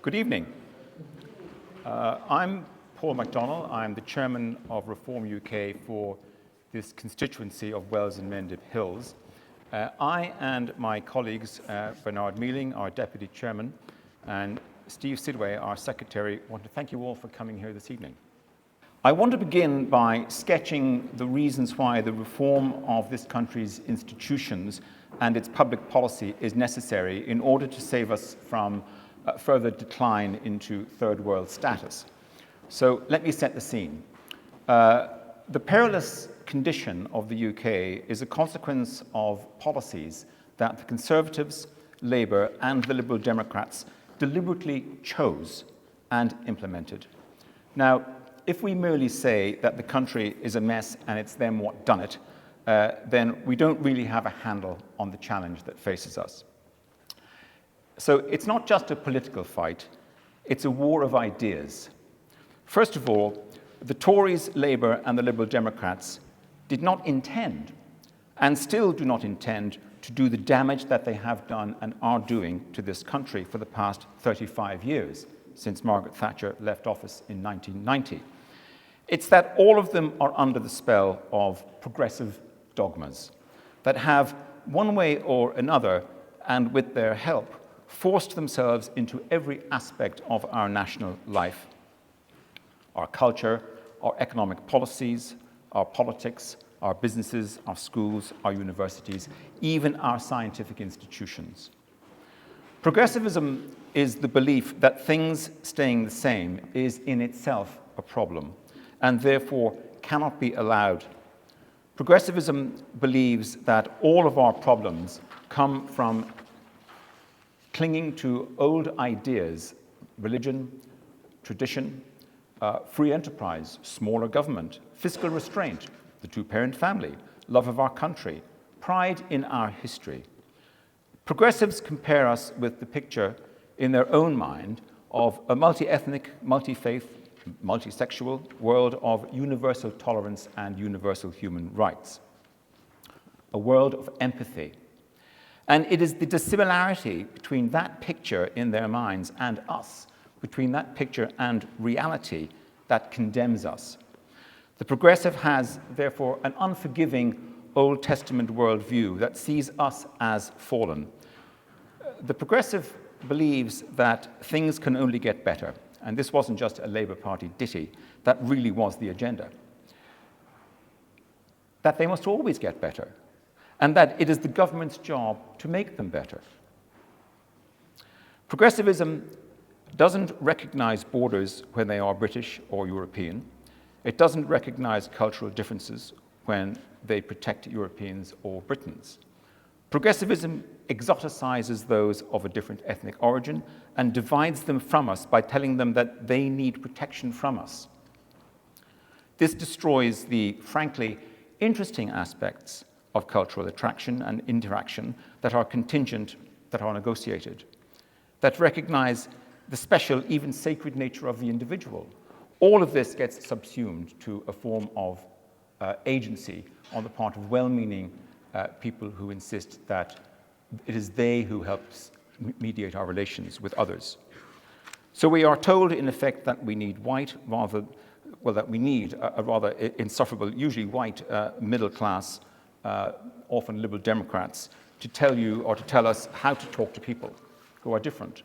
Good evening. I'm Paul MacDonnell. I'm the chairman of Reform UK for this constituency of Wells and Mendip Hills. I and my colleagues, Bernard Mealing, our deputy chairman, and Steve Sidway, our secretary, want to thank you all for coming here this evening. I want to begin by sketching the reasons why the reform of this country's institutions and its public policy is necessary in order to save us from further decline into third world status. So let me set the scene. The perilous condition of the UK is a consequence of policies that the Conservatives, Labour and the Liberal Democrats deliberately chose and implemented. Now, if we merely say that the country is a mess and it's them what done it, then we don't really have a handle on the challenge that faces us. So it's not just a political fight, it's a war of ideas. First of all, the Tories, Labour and the Liberal Democrats did not intend, and still do not intend, to do the damage that they have done and are doing to this country for the past 35 years, since Margaret Thatcher left office in 1990. It's that all of them are under the spell of progressive dogmas that have, one way or another, and with their help, forced themselves into every aspect of our national life. Our culture, our economic policies, our politics, our businesses, our schools, our universities, even our scientific institutions. Progressivism is the belief that things staying the same is in itself a problem, and therefore cannot be allowed. Progressivism believes that all of our problems come from clinging to old ideas, religion, tradition, free enterprise, smaller government, fiscal restraint, the two-parent family, love of our country, pride in our history. Progressives compare us with the picture in their own mind of a multi-ethnic, multi-faith, multi-sexual world of universal tolerance and universal human rights. A world of empathy. And it is the dissimilarity between that picture in their minds and us, between that picture and reality, that condemns us. The progressive has, therefore, an unforgiving Old Testament worldview that sees us as fallen. The progressive believes that things can only get better. And this wasn't just a Labour Party ditty, that really was the agenda. That they must always get better, and that it is the government's job to make them better. Progressivism doesn't recognize borders when they are British or European. It doesn't recognize cultural differences when they protect Europeans or Britons. Progressivism exoticizes those of a different ethnic origin and divides them from us by telling them that they need protection from us. This destroys the, frankly, interesting aspects of cultural attraction and interaction that are contingent, that are negotiated, that recognize the special, even sacred nature of the individual. All of this gets subsumed to a form of agency on the part of well-meaning people who insist that it is they who help mediate our relations with others. So we are told, in effect, that we need that we need a rather insufferable, usually white, middle-class, often liberal Democrats to tell you or to tell us how to talk to people who are different.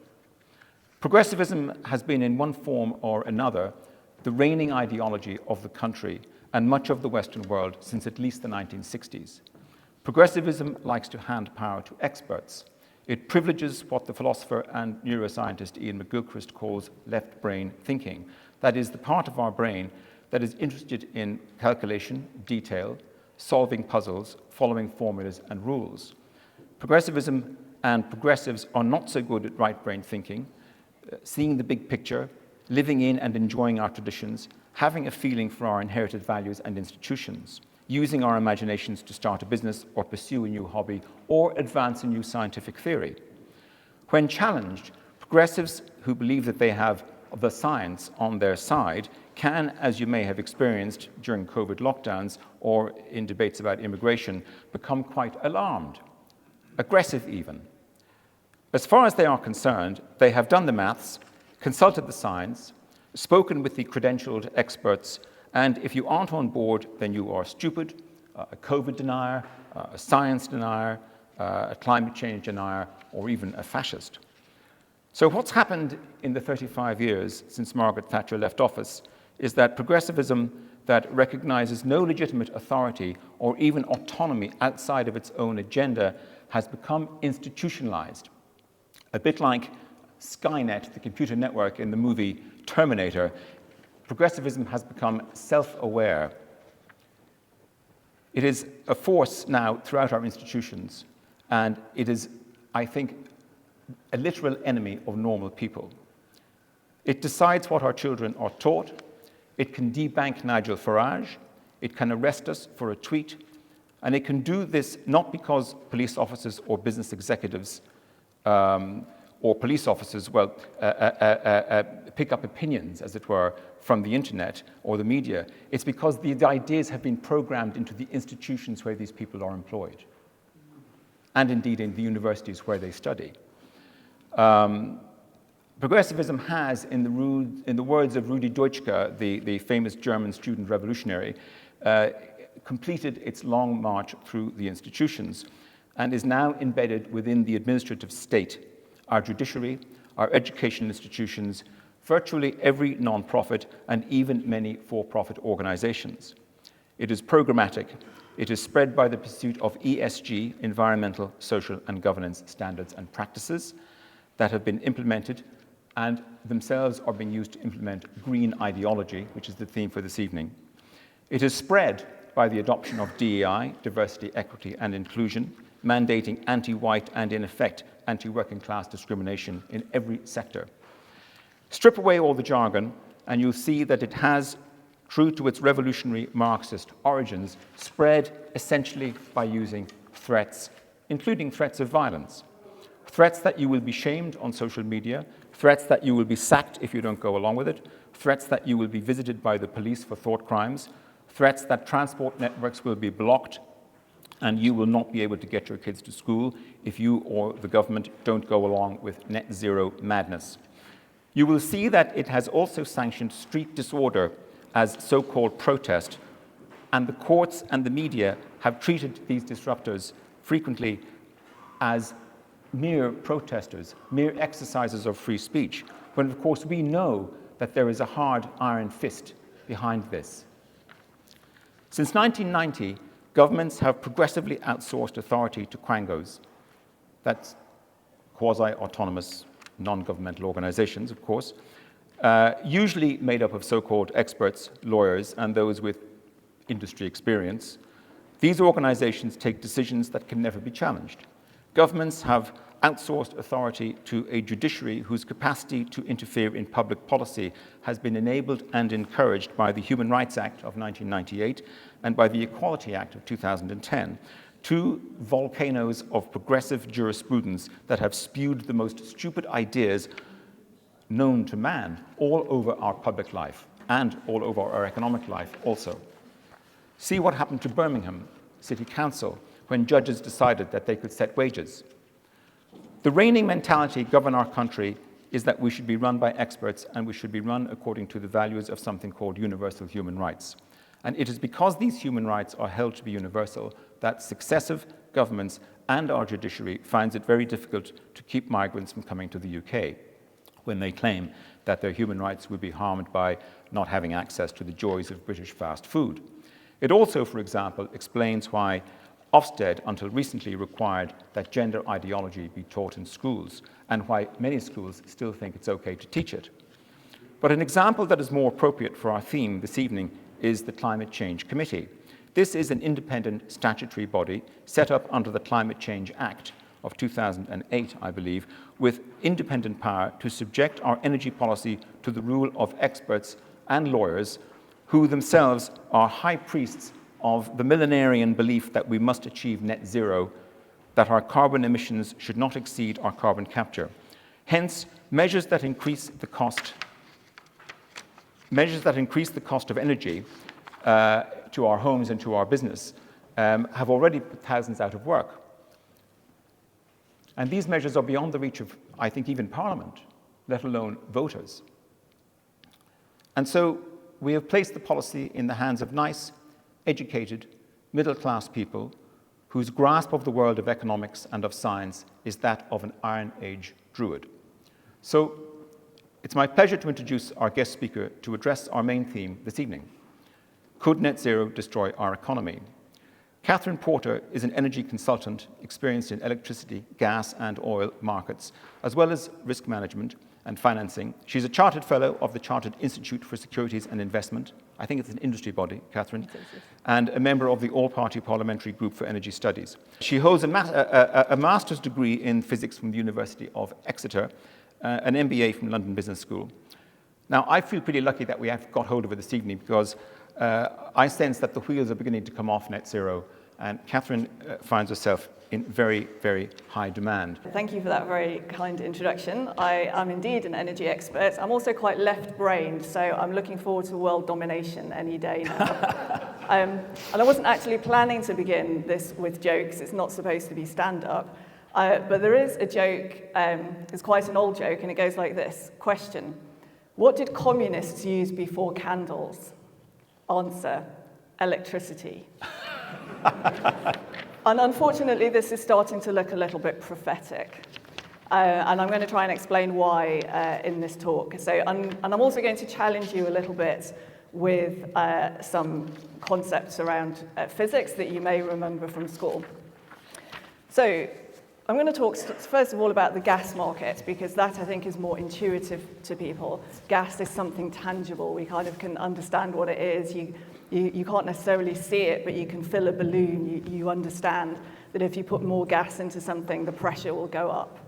Progressivism has been, in one form or another, the reigning ideology of the country and much of the Western world since at least the 1960s. Progressivism likes to hand power to experts. It privileges what the philosopher and neuroscientist Ian McGilchrist calls left brain thinking. That is the part of our brain that is interested in calculation, detail, solving puzzles, following formulas and rules. Progressivism and progressives are not so good at right brain thinking, seeing the big picture, living in and enjoying our traditions, having a feeling for our inherited values and institutions, using our imaginations to start a business or pursue a new hobby or advance a new scientific theory. When challenged, progressives who believe that they have the science on their side can, as you may have experienced during COVID lockdowns or in debates about immigration, become quite alarmed, aggressive even. As far as they are concerned, they have done the maths, consulted the science, spoken with the credentialed experts, and if you aren't on board, then you are stupid, a COVID denier, a science denier, a climate change denier, or even a fascist. So what's happened in the 35 years since Margaret Thatcher left office is that progressivism that recognizes no legitimate authority or even autonomy outside of its own agenda has become institutionalized. A bit like Skynet, the computer network in the movie Terminator, progressivism has become self-aware. It is a force now throughout our institutions, and it is, I think, a literal enemy of normal people. It decides what our children are taught. It can debank Nigel Farage. It can arrest us for a tweet. And it can do this not because police officers or business executives or police officers, pick up opinions, as it were, from the internet or the media. It's because the ideas have been programmed into the institutions where these people are employed, and indeed in the universities where they study. Progressivism has, in the words of Rudi Dutschke, the famous German student revolutionary, completed its long march through the institutions and is now embedded within the administrative state, our judiciary, our educational institutions, virtually every non-profit, and even many for-profit organizations. It is programmatic. It is spread by the pursuit of ESG, environmental, social, and governance standards and practices that have been implemented and themselves are being used to implement green ideology, which is the theme for this evening. It is spread by the adoption of DEI, diversity, equity, and inclusion, mandating anti-white and, in effect, anti-working class discrimination in every sector. Strip away all the jargon, and you'll see that it has, true to its revolutionary Marxist origins, spread essentially by using threats, including threats of violence. Threats that you will be shamed on social media, threats that you will be sacked if you don't go along with it, threats that you will be visited by the police for thought crimes, threats that transport networks will be blocked and you will not be able to get your kids to school if you or the government don't go along with net zero madness. You will see that it has also sanctioned street disorder as so-called protest, and the courts and the media have treated these disruptors frequently as mere protesters, mere exercises of free speech, when of course we know that there is a hard iron fist behind this. Since 1990, governments have progressively outsourced authority to quangos. That's quasi-autonomous, non-governmental organizations, of course, usually made up of so-called experts, lawyers, and those with industry experience. These organizations take decisions that can never be challenged. Governments have outsourced authority to a judiciary whose capacity to interfere in public policy has been enabled and encouraged by the Human Rights Act of 1998 and by the Equality Act of 2010, two volcanoes of progressive jurisprudence that have spewed the most stupid ideas known to man all over our public life and all over our economic life also. See what happened to Birmingham City Council when judges decided that they could set wages. The reigning mentality governing our country is that we should be run by experts and we should be run according to the values of something called universal human rights. And it is because these human rights are held to be universal that successive governments and our judiciary finds it very difficult to keep migrants from coming to the UK when they claim that their human rights would be harmed by not having access to the joys of British fast food. It also, for example, explains why Ofsted, until recently, required that gender ideology be taught in schools, and why many schools still think it's okay to teach it. But an example that is more appropriate for our theme this evening is the Climate Change Committee. This is an independent statutory body set up under the Climate Change Act of 2008, I believe, with independent power to subject our energy policy to the rule of experts and lawyers who themselves are high priests of the millenarian belief that we must achieve net zero, that our carbon emissions should not exceed our carbon capture. Hence, measures that increase the cost of energy to our homes and to our business have already put thousands out of work. And these measures are beyond the reach of, I think, even Parliament, let alone voters. And so we have placed the policy in the hands of nice, educated, middle-class people whose grasp of the world of economics and of science is that of an Iron Age druid. So it's my pleasure to introduce our guest speaker to address our main theme this evening. Could net zero destroy our economy? Kathryn Porter is an energy consultant experienced in electricity, gas, and oil markets, as well as risk management and financing. She's a chartered fellow of the Chartered Institute for Securities and Investment. I think it's an industry body, Kathryn, and a member of the All-Party Parliamentary Group for Energy Studies. She holds a master's degree in physics from the University of Exeter, an MBA from London Business School. Now, I feel pretty lucky that we have got hold of her this evening because I sense that the wheels are beginning to come off net zero, and Kathryn finds herself in very, very high demand. Thank you for that very kind introduction. I am indeed an energy expert. I'm also quite left-brained, so I'm looking forward to world domination any day now. And I wasn't actually planning to begin this with jokes. It's not supposed to be stand-up. But there is a joke, it's quite an old joke, and it goes like this. Question: what did communists use before candles? Answer: electricity. And unfortunately, this is starting to look a little bit prophetic. And I'm going to try and explain why in this talk. And I'm also going to challenge you a little bit with some concepts around physics that you may remember from school. So I'm going to talk first of all about the gas market, because that I think is more intuitive to people. Gas is something tangible. We kind of can understand what it is. You can't necessarily see it, but you can fill a balloon. You understand that if you put more gas into something, the pressure will go up.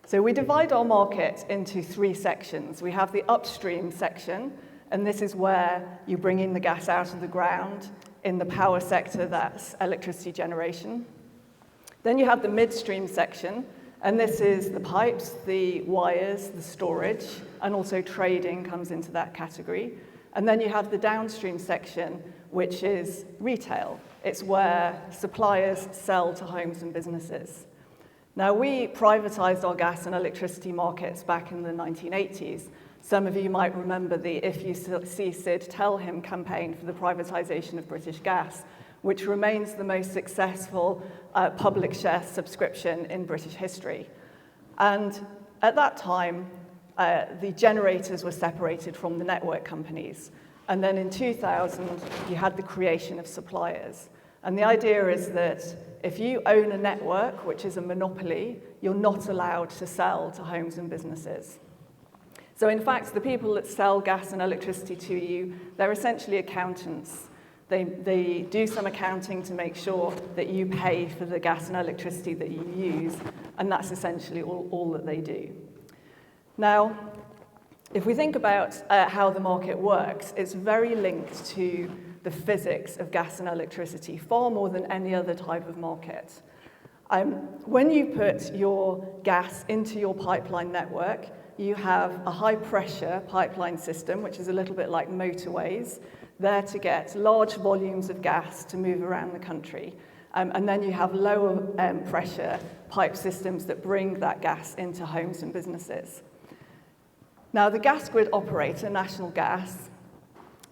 So we divide our market into three sections. We have the upstream section, and this is where you bring in the gas out of the ground. In the power sector, that's electricity generation. Then you have the midstream section, and this is the pipes, the wires, the storage, and also trading comes into that category. And then you have the downstream section, which is retail. It's where suppliers sell to homes and businesses. Now, we privatized our gas and electricity markets back in the 1980s. Some of you might remember the If You See Sid, Tell Him campaign for the privatization of British Gas, which remains the most successful public share subscription in British history. And at that time, the generators were separated from the network companies. And then in 2000, you had the creation of suppliers. And the idea is that if you own a network, which is a monopoly, you're not allowed to sell to homes and businesses. So in fact, the people that sell gas and electricity to you, they're essentially accountants. They do some accounting to make sure that you pay for the gas and electricity that you use, and that's essentially all that they do. Now, if we think about how the market works, it's very linked to the physics of gas and electricity, far more than any other type of market. When you put your gas into your pipeline network, you have a high-pressure pipeline system, which is a little bit like motorways, there to get large volumes of gas to move around the country. And then you have lower pressure pipe systems that bring that gas into homes and businesses. Now, the gas grid operator, National Gas,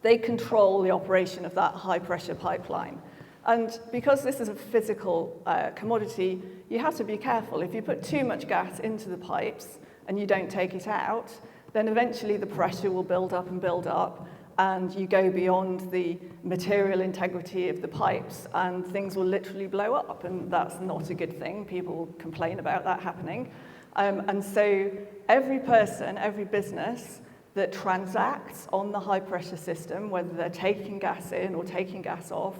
they control the operation of that high-pressure pipeline. And because this is a physical commodity, you have to be careful. If you put too much gas into the pipes and you don't take it out, then eventually the pressure will build up, and you go beyond the material integrity of the pipes, and things will literally blow up, and that's not a good thing. People complain about that happening. And so every person, every business that transacts on the high-pressure system, whether they're taking gas in or taking gas off,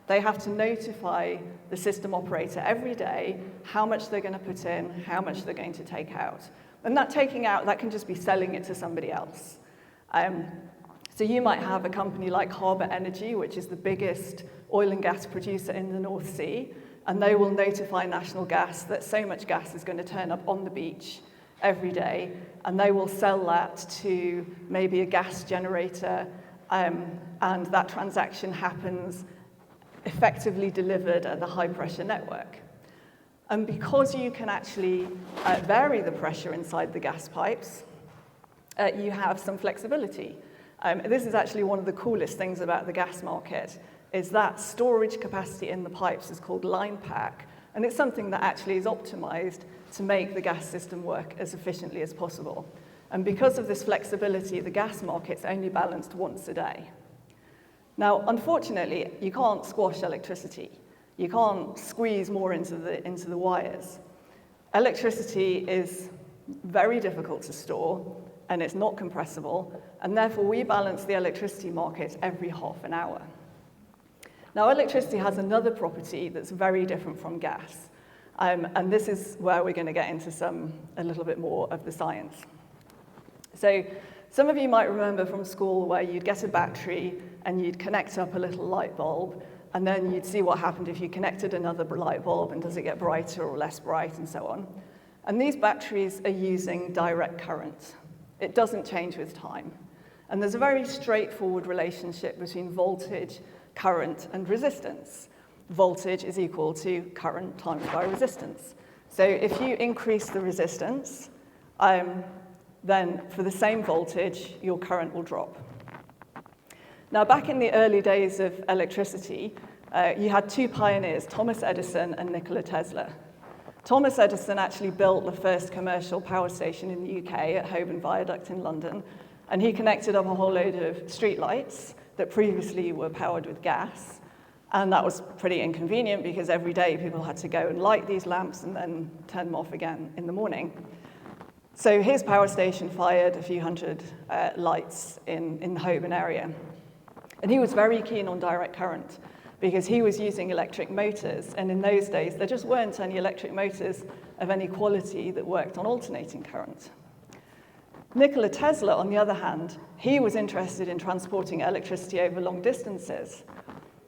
they have to notify the system operator every day how much they're going to put in, how much they're going to take out. And that taking out, that can just be selling it to somebody else. So you might have a company like Harbour Energy, which is the biggest oil and gas producer in the North Sea, and they will notify National Gas that so much gas is going to turn up on the beach every day, and they will sell that to maybe a gas generator, and that transaction happens effectively delivered at the high-pressure network. And because you can actually vary the pressure inside the gas pipes, you have some flexibility. This is actually one of the coolest things about the gas market, is that storage capacity in the pipes is called line pack, and it's something that actually is optimized to make the gas system work as efficiently as possible. And because of this flexibility, the gas market's only balanced once a day. Now, unfortunately, you can't squash electricity. You can't squeeze more into the wires. Electricity is very difficult to store, and it's not compressible, and therefore we balance the electricity market every half an hour. Now, electricity has another property that's very different from gas, and this is where we're going to get into a little bit more of the science. So some of you might remember from school where you'd get a battery and you'd connect up a little light bulb, and then you'd see what happened if you connected another light bulb, and does it get brighter or less bright, and so on. And these batteries are using direct current. It doesn't change with time. And there's a very straightforward relationship between voltage, current, and resistance. Voltage is equal to current times by resistance. So if you increase the resistance, then for the same voltage, your current will drop. Now, back in the early days of electricity, you had two pioneers, Thomas Edison and Nikola Tesla. Thomas Edison actually built the first commercial power station in the UK at Holborn Viaduct in London, and he connected up a whole load of streetlights that previously were powered with gas, and that was pretty inconvenient because every day people had to go and light these lamps and then turn them off again in the morning. So his power station fired a few hundred lights in the Holborn area. And he was very keen on direct current because he was using electric motors, and in those days there just weren't any electric motors of any quality that worked on alternating current. Nikola Tesla, on the other hand, he was interested in transporting electricity over long distances.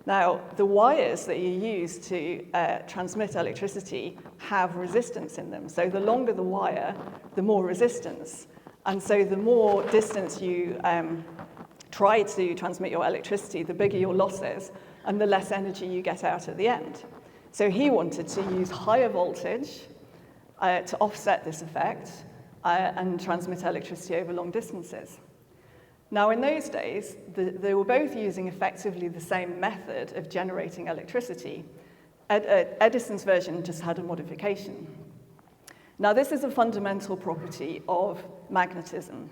Now, the wires that you use to transmit electricity have resistance in them. So the longer the wire, the more resistance. And so the more distance you try to transmit your electricity, the bigger your losses, and the less energy you get out at the end. So he wanted to use higher voltage to offset this effect and transmit electricity over long distances. Now, in those days, they were both using effectively the same method of generating electricity. Edison's version just had a modification. Now, this is a fundamental property of magnetism.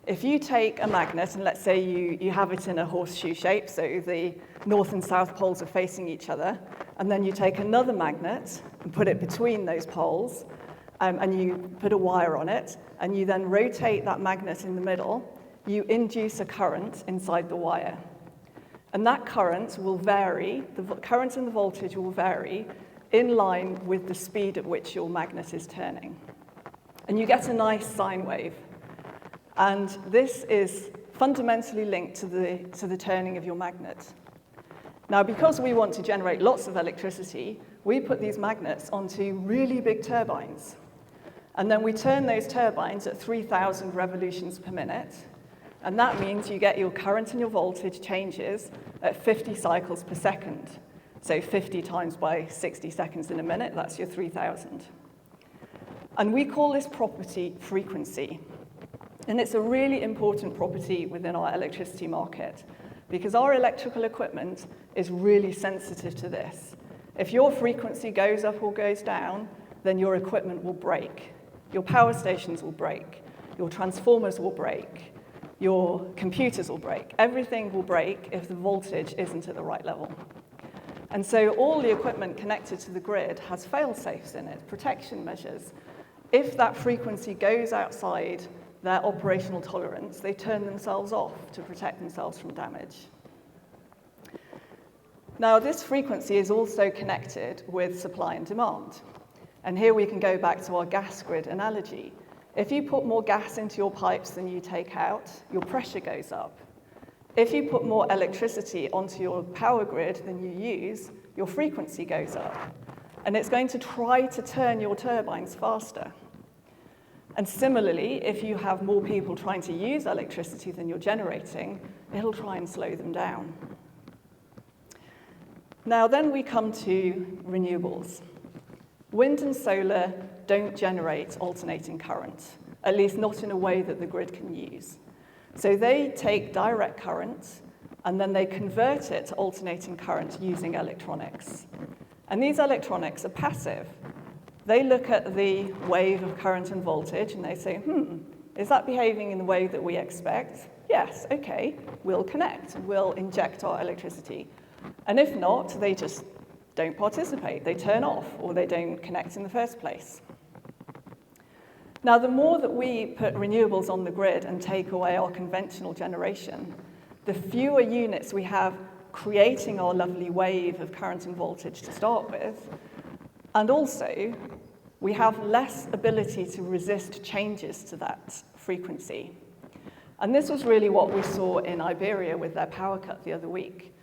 If you take a magnet, and let's say you have it in a horseshoe shape, so the north and south poles are facing each other, and then you take another magnet and put it between those poles, and you put a wire on it, and you then rotate that magnet in the middle, you induce a current inside the wire. And that current will vary, the current and the voltage will vary in line with the speed at which your magnet is turning. And you get a nice sine wave. And this is fundamentally linked to the turning of your magnet. Now, because we want to generate lots of electricity, we put these magnets onto really big turbines. And then we turn those turbines at 3,000 revolutions per minute. And that means you get your current and your voltage changes at 50 cycles per second. So 50 times by 60 seconds in a minute, that's your 3,000. And we call this property frequency. And it's a really important property within our electricity market because our electrical equipment is really sensitive to this. If your frequency goes up or goes down, then your equipment will break. Your power stations will break. Your transformers will break. Your computers will break. Everything will break if the voltage isn't at the right level. And so all the equipment connected to the grid has fail-safes in it, protection measures. If that frequency goes outside their operational tolerance, they turn themselves off to protect themselves from damage. Now, this frequency is also connected with supply and demand. And here we can go back to our gas grid analogy. If you put more gas into your pipes than you take out, your pressure goes up. If you put more electricity onto your power grid than you use, your frequency goes up. And it's going to try to turn your turbines faster. And similarly, if you have more people trying to use electricity than you're generating, it'll try and slow them down. Now then we come to renewables. Wind and solar don't generate alternating current. at least not in a way that the grid can use. So they take direct current, and then they convert it to alternating current using electronics. And these electronics are passive. They look at the wave of current and voltage, and they say, is that behaving in the way that we expect? Yes, okay, we'll connect, we'll inject our electricity. And if not, they just don't participate. They turn off, or they don't connect in the first place. Now, the more that we put renewables on the grid and take away our conventional generation, the fewer units we have creating our lovely wave of current and voltage to start with, and also we have less ability to resist changes to that frequency. And this was really what we saw in Iberia with their power cut the other week.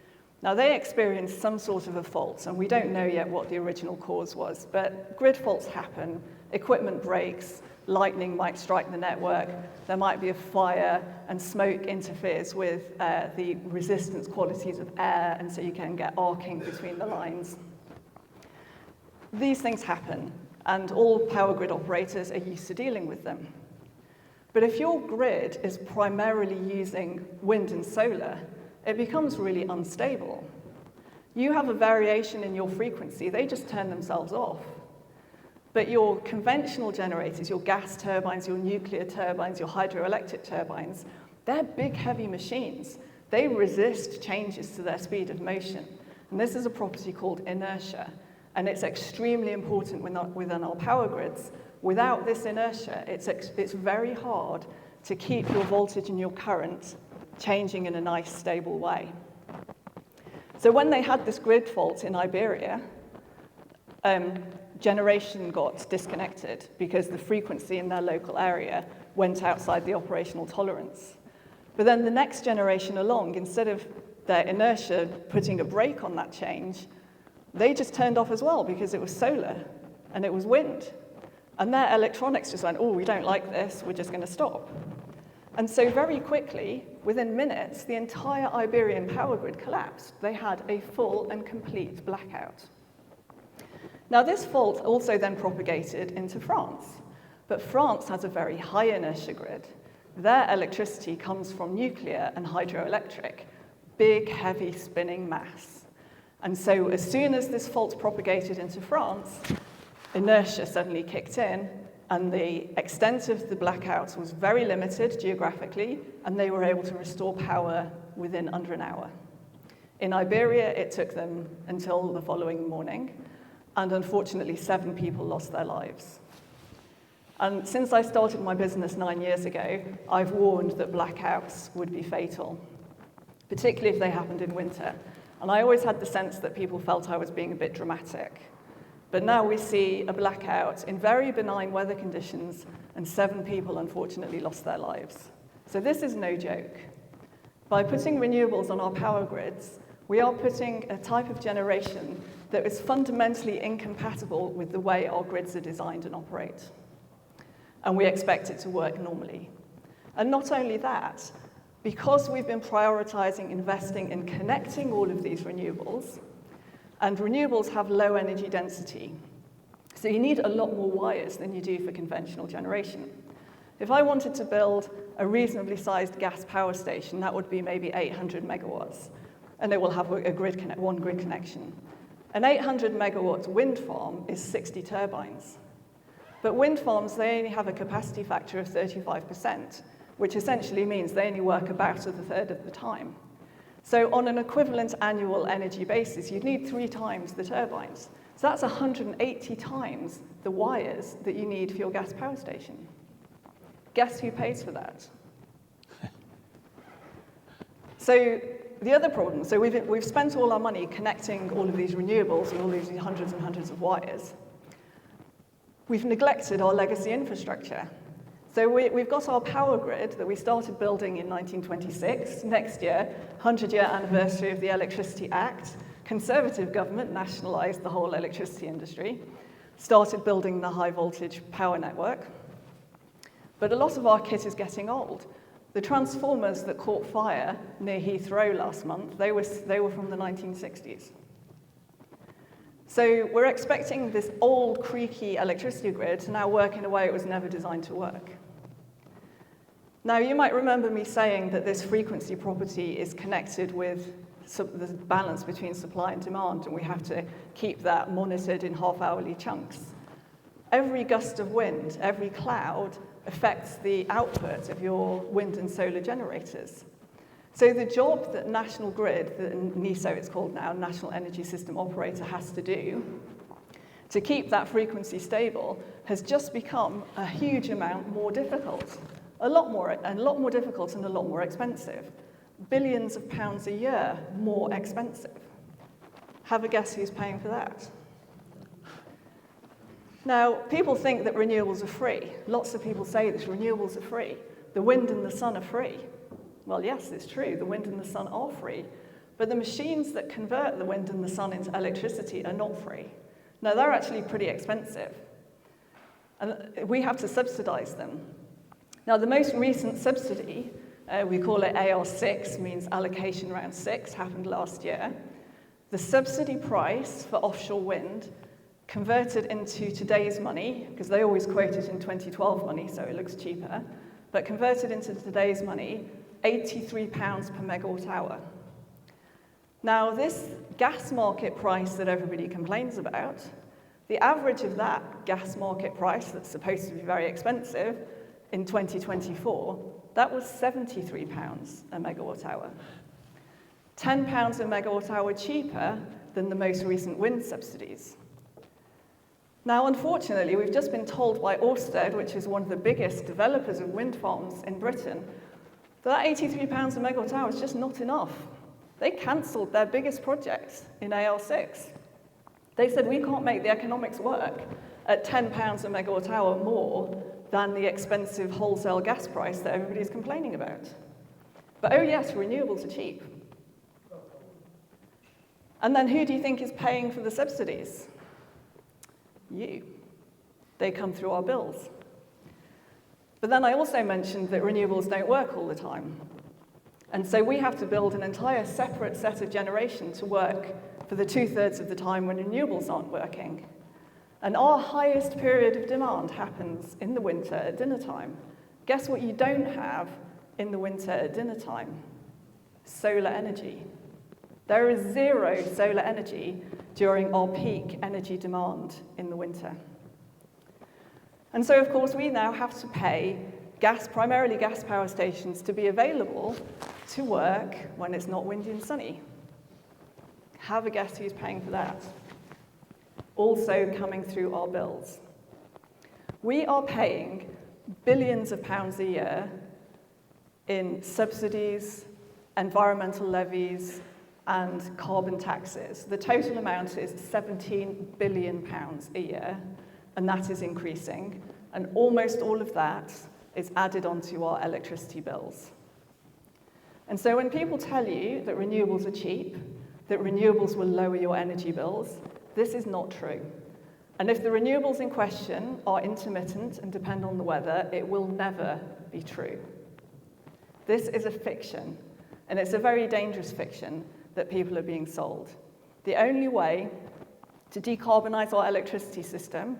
Now, they experienced some sort of a fault, and we don't know yet what the original cause was, but grid faults happen, equipment breaks, lightning might strike the network, there might be a fire, and smoke interferes with the resistance qualities of air, and so you can get arcing between the lines. These things happen, and all power grid operators are used to dealing with them. But if your grid is primarily using wind and solar, it becomes really unstable. You have a variation in your frequency, they just turn themselves off. But your conventional generators, your gas turbines, your nuclear turbines, your hydroelectric turbines, they're big, heavy machines. They resist changes to their speed of motion. And this is a property called inertia. And it's extremely important within our power grids. Without this inertia, it's very hard to keep your voltage and your current changing in a nice, stable way. So when they had this grid fault in Iberia, generation got disconnected because the frequency in their local area went outside the operational tolerance. But then the next generation along, instead of their inertia putting a brake on that change, they just turned off as well because it was solar and it was wind. And their electronics just went, oh, we don't like this, we're just going to stop. And so very quickly, within minutes, the entire Iberian power grid collapsed. They had a full and complete blackout. Now, this fault also then propagated into France. But France has a very high inertia grid. Their electricity comes from nuclear and hydroelectric, big, heavy spinning mass. And so as soon as this fault propagated into France, inertia suddenly kicked in, and the extent of the blackouts was very limited geographically, and they were able to restore power within under an hour. In Iberia, it took them until the following morning, and unfortunately, 7 people lost their lives. And since I started my business 9 years ago, I've warned that blackouts would be fatal, particularly if they happened in winter. And I always had the sense that people felt I was being a bit dramatic. But now we see a blackout in very benign weather conditions, and 7 people unfortunately lost their lives. So this is no joke. By putting renewables on our power grids, we are putting a type of generation that is fundamentally incompatible with the way our grids are designed and operate. And we expect it to work normally. And not only that, because we've been prioritizing investing in connecting all of these renewables, and renewables have low energy density, so you need a lot more wires than you do for conventional generation. If I wanted to build a reasonably sized gas power station, that would be maybe 800 megawatts, and it will have one grid connection. An 800 megawatt wind farm is 60 turbines. But wind farms, they only have a capacity factor of 35%, which essentially means they only work about a third of the time. So on an equivalent annual energy basis, you'd need 3 times the turbines. So that's 180 times the wires that you need for your gas power station. Guess who pays for that? So the other problem, so we've spent all our money connecting all of these renewables and all these hundreds and hundreds of wires. We've neglected our legacy infrastructure. So we've got our power grid that we started building in 1926. Next year, 100-year anniversary of the Electricity Act. Conservative government nationalized the whole electricity industry, started building the high voltage power network. But a lot of our kit is getting old. The transformers that caught fire near Heathrow last month, they were from the 1960s. So we're expecting this old, creaky electricity grid to now work in a way it was never designed to work. Now, you might remember me saying that this frequency property is connected with the balance between supply and demand, and we have to keep that monitored in half-hourly chunks. Every gust of wind, every cloud affects the output of your wind and solar generators. So the job that National Grid, the NESO it's called now, National Energy System Operator, has to do to keep that frequency stable has just become a huge amount more difficult. A lot more difficult and a lot more expensive. Billions of pounds a year more expensive. Have a guess who's paying for that? Now, people think that renewables are free. Lots of people say that renewables are free. The wind and the sun are free. Well, yes, it's true. The wind and the sun are free. But the machines that convert the wind and the sun into electricity are not free. Now, they're actually pretty expensive. And we have to subsidize them. Now, the most recent subsidy, we call it AR6, means allocation round 6, happened last year. The subsidy price for offshore wind converted into today's money, because they always quote it in 2012 money, so it looks cheaper, but converted into today's money, £83 per megawatt hour. Now, this gas market price that everybody complains about, the average of that gas market price that's supposed to be very expensive in 2024, that was £73 a megawatt hour. £10 a megawatt hour cheaper than the most recent wind subsidies. Now, unfortunately, we've just been told by Ørsted, which is one of the biggest developers of wind farms in Britain, that £83 a megawatt hour is just not enough. They cancelled their biggest project in AR6. They said, we can't make the economics work at £10 a megawatt hour more than the expensive wholesale gas price that everybody's complaining about. But oh yes, renewables are cheap. And then who do you think is paying for the subsidies? You. They come through our bills. But then I also mentioned that renewables don't work all the time. And so we have to build an entire separate set of generation to work for the 2/3 of the time when renewables aren't working. And our highest period of demand happens in the winter at dinner time. Guess what you don't have in the winter at dinner time? Solar energy. There is zero solar energy during our peak energy demand in the winter. And so, of course, we now have to pay primarily gas power stations to be available to work when it's not windy and sunny. Have a guess who's paying for that? Also coming through our bills. We are paying billions of pounds a year in subsidies, environmental levies, and carbon taxes. The total amount is £17 billion a year, and that is increasing. And almost all of that is added onto our electricity bills. And so when people tell you that renewables are cheap, that renewables will lower your energy bills, this is not true. And if the renewables in question are intermittent and depend on the weather, it will never be true. This is a fiction, and it's a very dangerous fiction that people are being sold. The only way to decarbonize our electricity system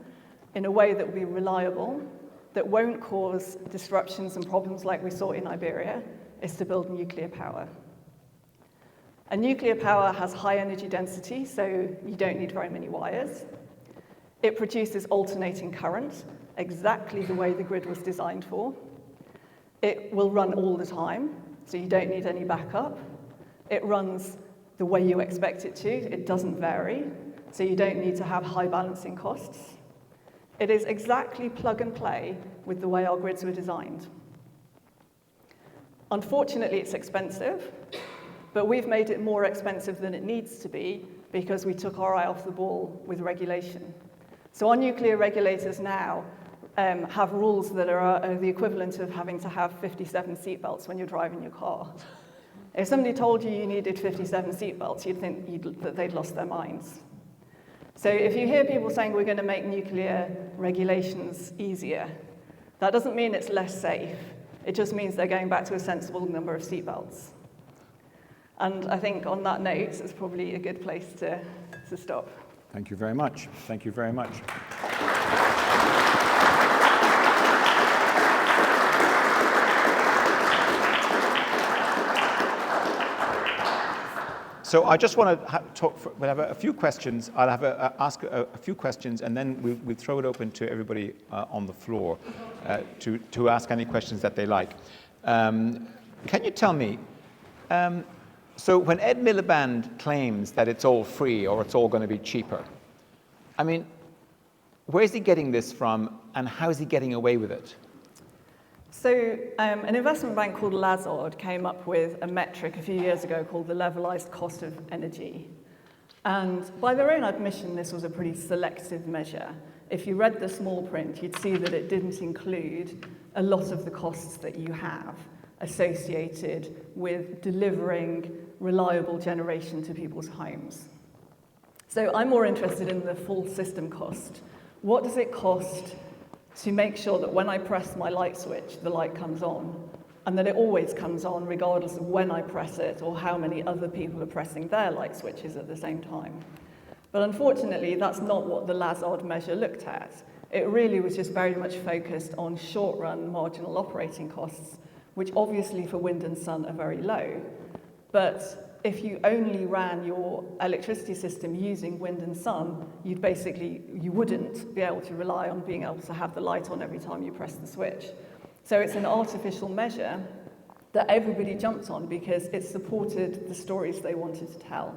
in a way that will be reliable, that won't cause disruptions and problems like we saw in Iberia, is to build nuclear power. And nuclear power has high energy density, so you don't need very many wires. It produces alternating current, exactly the way the grid was designed for. It will run all the time, so you don't need any backup. It runs the way you expect it to. It doesn't vary, so you don't need to have high balancing costs. It is exactly plug and play with the way our grids were designed. Unfortunately, it's expensive, but we've made it more expensive than it needs to be because we took our eye off the ball with regulation. So our nuclear regulators now have rules that are the equivalent of having to have 57 seatbelts when you're driving your car. If somebody told you you needed 57 seatbelts, you'd think that they'd lost their minds. So if you hear people saying we're going to make nuclear regulations easier, that doesn't mean it's less safe. It just means they're going back to a sensible number of seatbelts. And I think on that note, it's probably a good place to stop. Thank you very much. Thank you very much. So I just want to we'll have a few questions. I'll have ask a few questions, and then we'll throw it open to everybody on the floor to ask any questions that they like. Can you tell me, so when Ed Miliband claims that it's all free or it's all going to be cheaper, I mean, where's he getting this from, and how is he getting away with it? So an investment bank called Lazard came up with a metric a few years ago called the levelized cost of energy. And by their own admission, this was a pretty selective measure. If you read the small print, you'd see that it didn't include a lot of the costs that you have associated with delivering reliable generation to people's homes. So I'm more interested in the full system cost. What does it cost to make sure that when I press my light switch, the light comes on, and that it always comes on regardless of when I press it or how many other people are pressing their light switches at the same time? But unfortunately, that's not what the Lazard measure looked at. It really was just very much focused on short-run marginal operating costs, which obviously for wind and sun are very low. But if you only ran your electricity system using wind and sun, you wouldn't be able to rely on being able to have the light on every time you press the switch. So it's an artificial measure that everybody jumped on because it supported the stories they wanted to tell.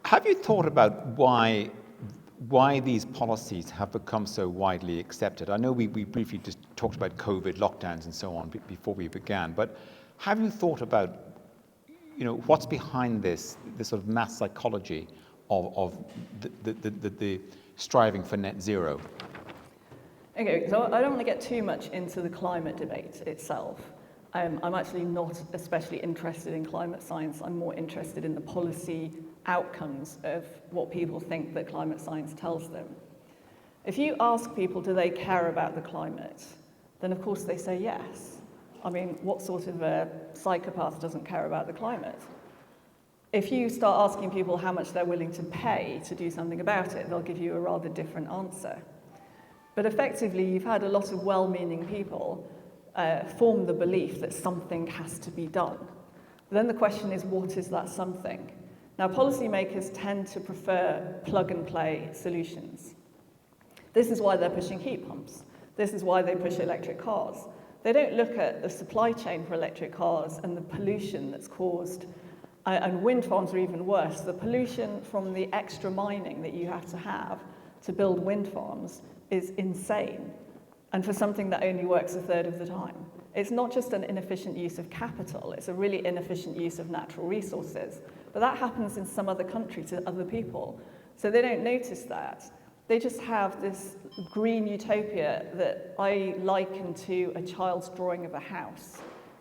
Have you thought about why these policies have become so widely accepted? I know we briefly just talked about COVID, lockdowns and so on before we began, but have you thought about, what's behind this sort of mass psychology of the striving for net zero? Okay, so I don't want to get too much into the climate debate itself. I'm actually not especially interested in climate science. I'm more interested in the policy outcomes of what people think that climate science tells them. If you ask people, do they care about the climate? Then of course they say yes. I mean, what sort of a psychopath doesn't care about the climate? If you start asking people how much they're willing to pay to do something about it, they'll give you a rather different answer. But effectively, you've had a lot of well-meaning people form the belief that something has to be done. Then the question is, what is that something? Now, policymakers tend to prefer plug-and-play solutions. This is why they're pushing heat pumps. This is why they push electric cars. They don't look at the supply chain for electric cars and the pollution that's caused, and wind farms are even worse. The pollution from the extra mining that you have to build wind farms is insane, and for something that only works a third of the time. It's not just an inefficient use of capital, it's a really inefficient use of natural resources. But that happens in some other country to other people, so they don't notice that. They just have this green utopia that I liken to a child's drawing of a house.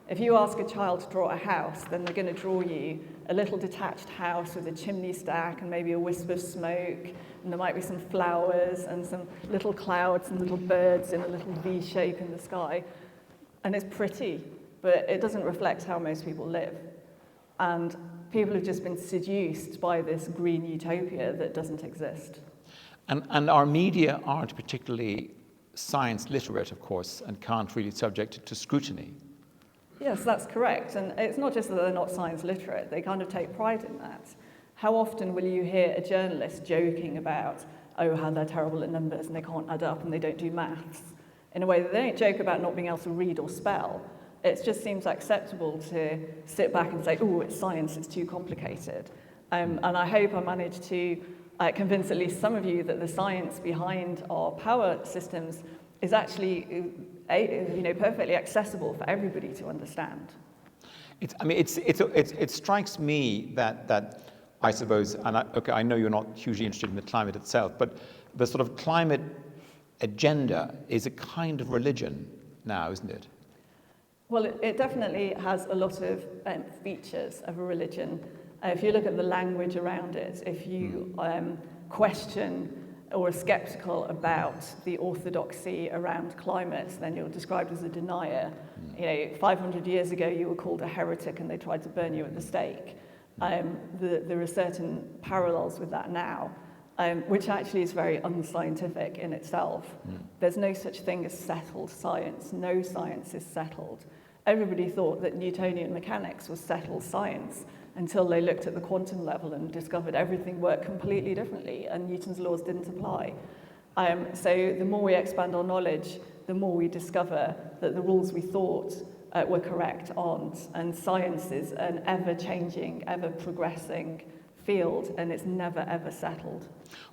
If you ask a child to draw a house, then they're going to draw you a little detached house with a chimney stack and maybe a wisp of smoke, and there might be some flowers and some little clouds and little birds in a little V shape in the sky. And it's pretty, but it doesn't reflect how most people live. And people have just been seduced by this green utopia that doesn't exist. And our media aren't particularly science literate, of course, and can't really subject it to scrutiny. Yes, that's correct. And it's not just that they're not science literate, they kind of take pride in that. How often will you hear a journalist joking about, how they're terrible at numbers and they can't add up and they don't do maths? In a way that they don't joke about not being able to read or spell. It just seems acceptable to sit back and say, it's science, it's too complicated. And I hope I managed to convince at least some of you that the science behind our power systems is actually perfectly accessible for everybody to understand. It strikes me that I suppose, and I know you're not hugely interested in the climate itself, but the sort of climate agenda is a kind of religion now, isn't it? Well, it definitely has a lot of features of a religion. If you look at the language around it, if you question or are skeptical about the orthodoxy around climate, then you're described as a denier. 500 years ago, you were called a heretic and they tried to burn you at the stake. There are certain parallels with that now, which actually is very unscientific in itself. There's no such thing as settled science. No science is settled. Everybody thought that Newtonian mechanics was settled science until they looked at the quantum level and discovered everything worked completely differently and Newton's laws didn't apply. So the more we expand our knowledge, the more we discover that the rules we thought were correct aren't. And science is an ever-changing, ever-progressing field, and it's never, ever settled.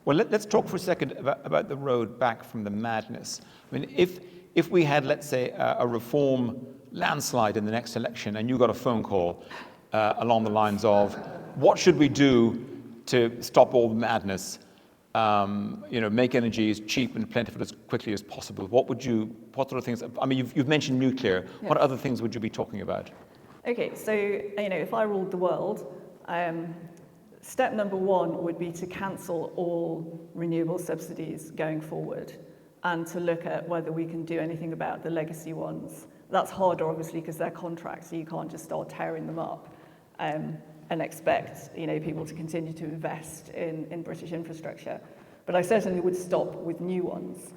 Well, let's talk for a second about the road back from the madness. I mean, if we had, let's say, a reform landslide in the next election, and you got a phone call along the lines of, what should we do to stop all the madness? Make energy as cheap and plentiful as quickly as possible. What sort of things, I mean, you've mentioned nuclear. Yeah. What other things would you be talking about? Okay, so, if I ruled the world, step number one would be to cancel all renewable subsidies going forward and to look at whether we can do anything about the legacy ones. That's harder, obviously, because they're contracts, so you can't just start tearing them up and expect people to continue to invest in British infrastructure. But I certainly would stop with new ones.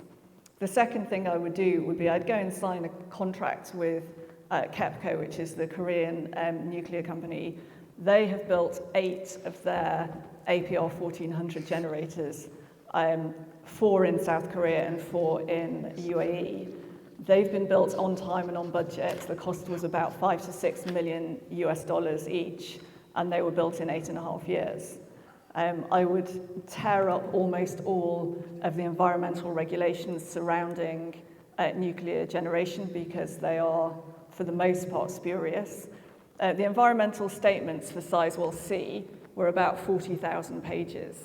The second thing I would do would be I'd go and sign a contract with KEPCO, which is the Korean nuclear company. They have built 8 of their APR 1400 generators, 4 in South Korea and 4 in UAE. They've been built on time and on budget. The cost was about $5 to $6 million US each, and they were built in 8.5 years. I would tear up almost all of the environmental regulations surrounding nuclear generation because they are, for the most part, spurious. The environmental statements for Sizewell C were about 40,000 pages.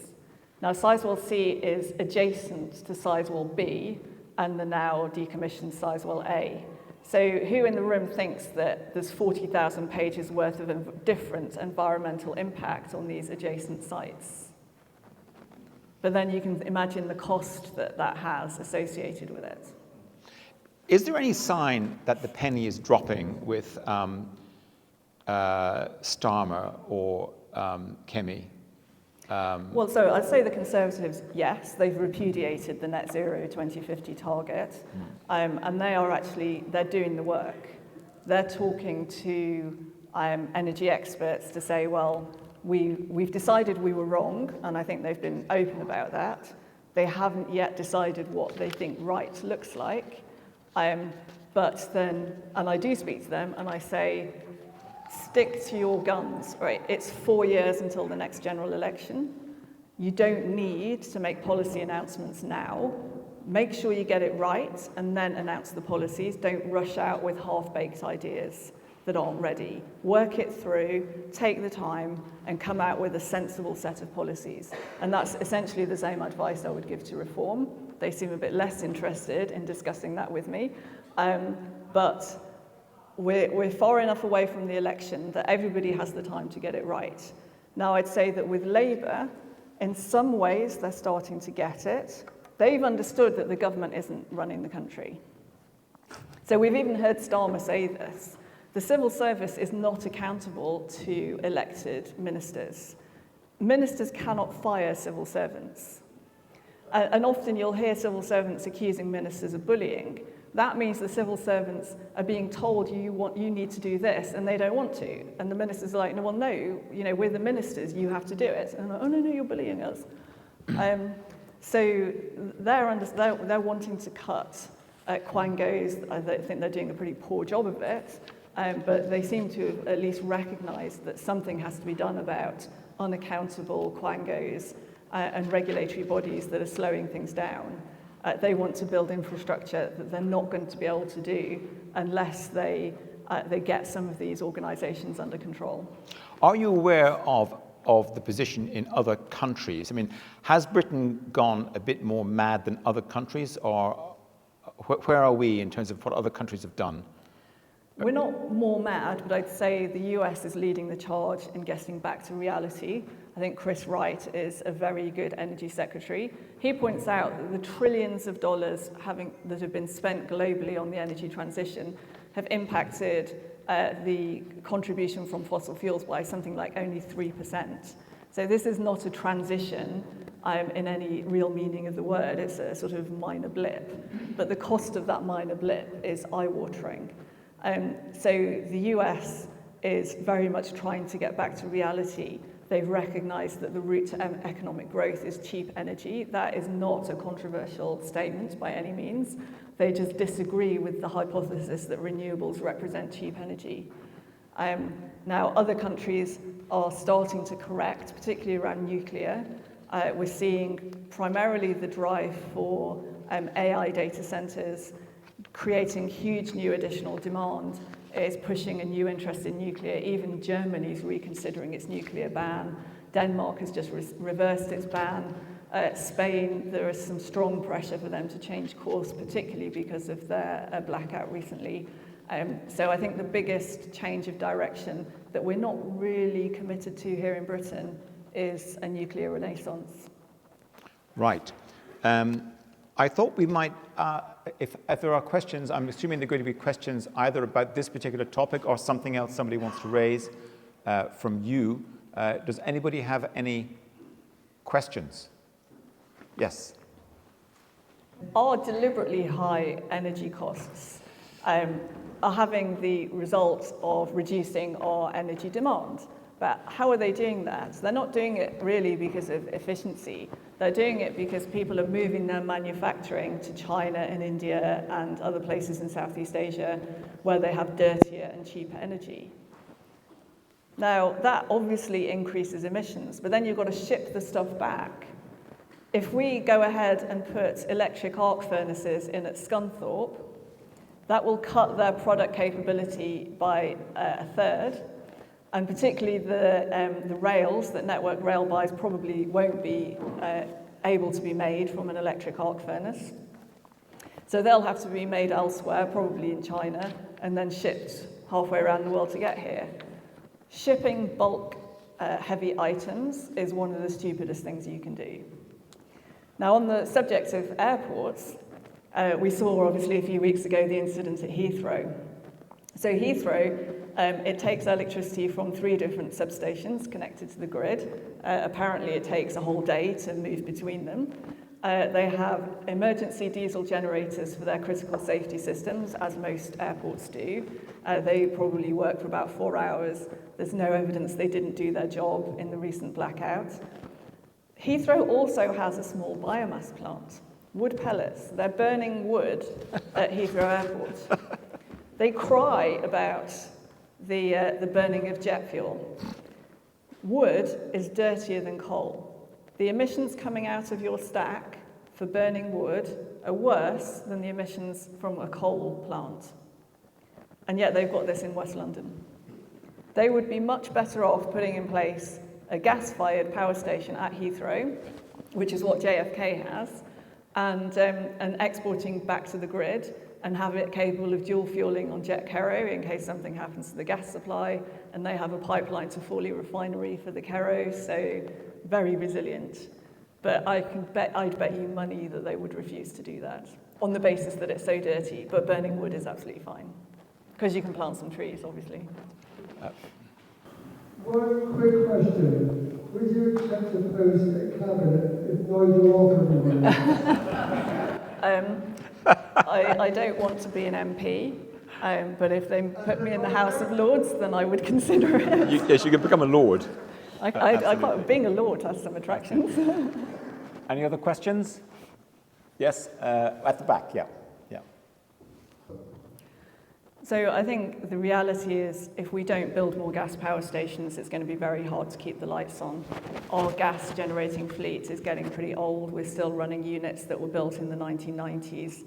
Now, Sizewell C is adjacent to Sizewell B and the now decommissioned Sizewell A. So who in the room thinks that there's 40,000 pages worth of different environmental impact on these adjacent sites? But then you can imagine the cost that has associated with it. Is there any sign that the penny is dropping with Starmer or Kemi? Well, so I'd say the Conservatives, yes, they've repudiated the net zero 2050 target, and they're doing the work. They're talking to energy experts to say, well, we've decided we were wrong, and I think they've been open about that. They haven't yet decided what they think right looks like, but then, and I do speak to them, and I say, stick to your guns, right? It's 4 years until the next general election. You don't need to make policy announcements now. Make sure you get it right and then announce the policies. Don't rush out with half-baked ideas that aren't ready. Work it through, take the time, and come out with a sensible set of policies. And that's essentially the same advice I would give to Reform. They seem a bit less interested in discussing that with me. But we're far enough away from the election that everybody has the time to get it right. Now, I'd say that with Labour, in some ways, they're starting to get it. They've understood that the government isn't running the country. So we've even heard Starmer say this. The civil service is not accountable to elected ministers. Ministers cannot fire civil servants. And often you'll hear civil servants accusing ministers of bullying. That means the civil servants are being told you need to do this, and they don't want to. And the ministers are like, no, well, no, we're the ministers, you have to do it. And I'm like, oh, no, you're bullying us. So they're wanting to cut Quango's. I think they're doing a pretty poor job of it, but they seem to have at least recognized that something has to be done about unaccountable Quango's and regulatory bodies that are slowing things down. They want to build infrastructure that they're not going to be able to do unless they get some of these organisations under control. Are you aware of the position in other countries? I mean, has Britain gone a bit more mad than other countries, or where are we in terms of what other countries have done? We're not more mad, but I'd say the US is leading the charge in getting back to reality. I think Chris Wright is a very good energy secretary. He points out that the trillions of dollars that have been spent globally on the energy transition have impacted the contribution from fossil fuels by something like only 3%. So this is not a transition in any real meaning of the word. It's a sort of minor blip. But the cost of that minor blip is eye-watering. So the US is very much trying to get back to reality. They've recognized that the route to economic growth is cheap energy. That is not a controversial statement by any means. They just disagree with the hypothesis that renewables represent cheap energy. Now, other countries are starting to correct, particularly around nuclear. We're seeing primarily the drive for AI data centers, creating huge new additional demand, is pushing a new interest in nuclear. Even Germany's reconsidering its nuclear ban. Denmark has just reversed its ban. Spain, there is some strong pressure for them to change course, particularly because of their blackout recently. So I think the biggest change of direction that we're not really committed to here in Britain is a nuclear renaissance. Right. I thought we might, if there are questions, I'm assuming there are going to be questions either about this particular topic or something else somebody wants to raise from you. Does anybody have any questions? Yes. Our deliberately high energy costs are having the result of reducing our energy demand. But how are they doing that? They're not doing it really because of efficiency. They're doing it because people are moving their manufacturing to China and India and other places in Southeast Asia where they have dirtier and cheaper energy. Now, that obviously increases emissions, but then you've got to ship the stuff back. If we go ahead and put electric arc furnaces in at Scunthorpe, that will cut their product capability by a third. And particularly the rails that Network Rail buys probably won't be able to be made from an electric arc furnace. So they'll have to be made elsewhere, probably in China, and then shipped halfway around the world to get here. Shipping bulk heavy items is one of the stupidest things you can do. Now, on the subject of airports, we saw obviously a few weeks ago the incident at Heathrow. So Heathrow, it takes electricity from 3 different substations connected to the grid. Apparently it takes a whole day to move between them. They have emergency diesel generators for their critical safety systems, as most airports do. They probably work for about 4 hours. There's no evidence they didn't do their job in the recent blackout. Heathrow also has a small biomass plant, wood pellets. They're burning wood at Heathrow Airport. They cry about the burning of jet fuel. Wood is dirtier than coal. The emissions coming out of your stack for burning wood are worse than the emissions from a coal plant. And yet they've got this in West London. They would be much better off putting in place a gas-fired power station at Heathrow, which is what JFK has, and exporting back to the grid and have it capable of dual fueling on jet kero in case something happens to the gas supply, and they have a pipeline to Fawley refinery for the kero, so very resilient. But I'd bet you money that they would refuse to do that on the basis that it's so dirty, but burning wood is absolutely fine, because you can plant some trees, obviously. One quick question. Would you accept a post at Cabinet if Nigel offered you? I don't want to be an MP, but if they put me in the House of Lords, then I would consider it. Yes, you can become a Lord. Being a Lord has some attractions. Any other questions? Yes, at the back, yeah. So I think the reality is if we don't build more gas power stations, it's going to be very hard to keep the lights on. Our gas generating fleet is getting pretty old. We're still running units that were built in the 1990s.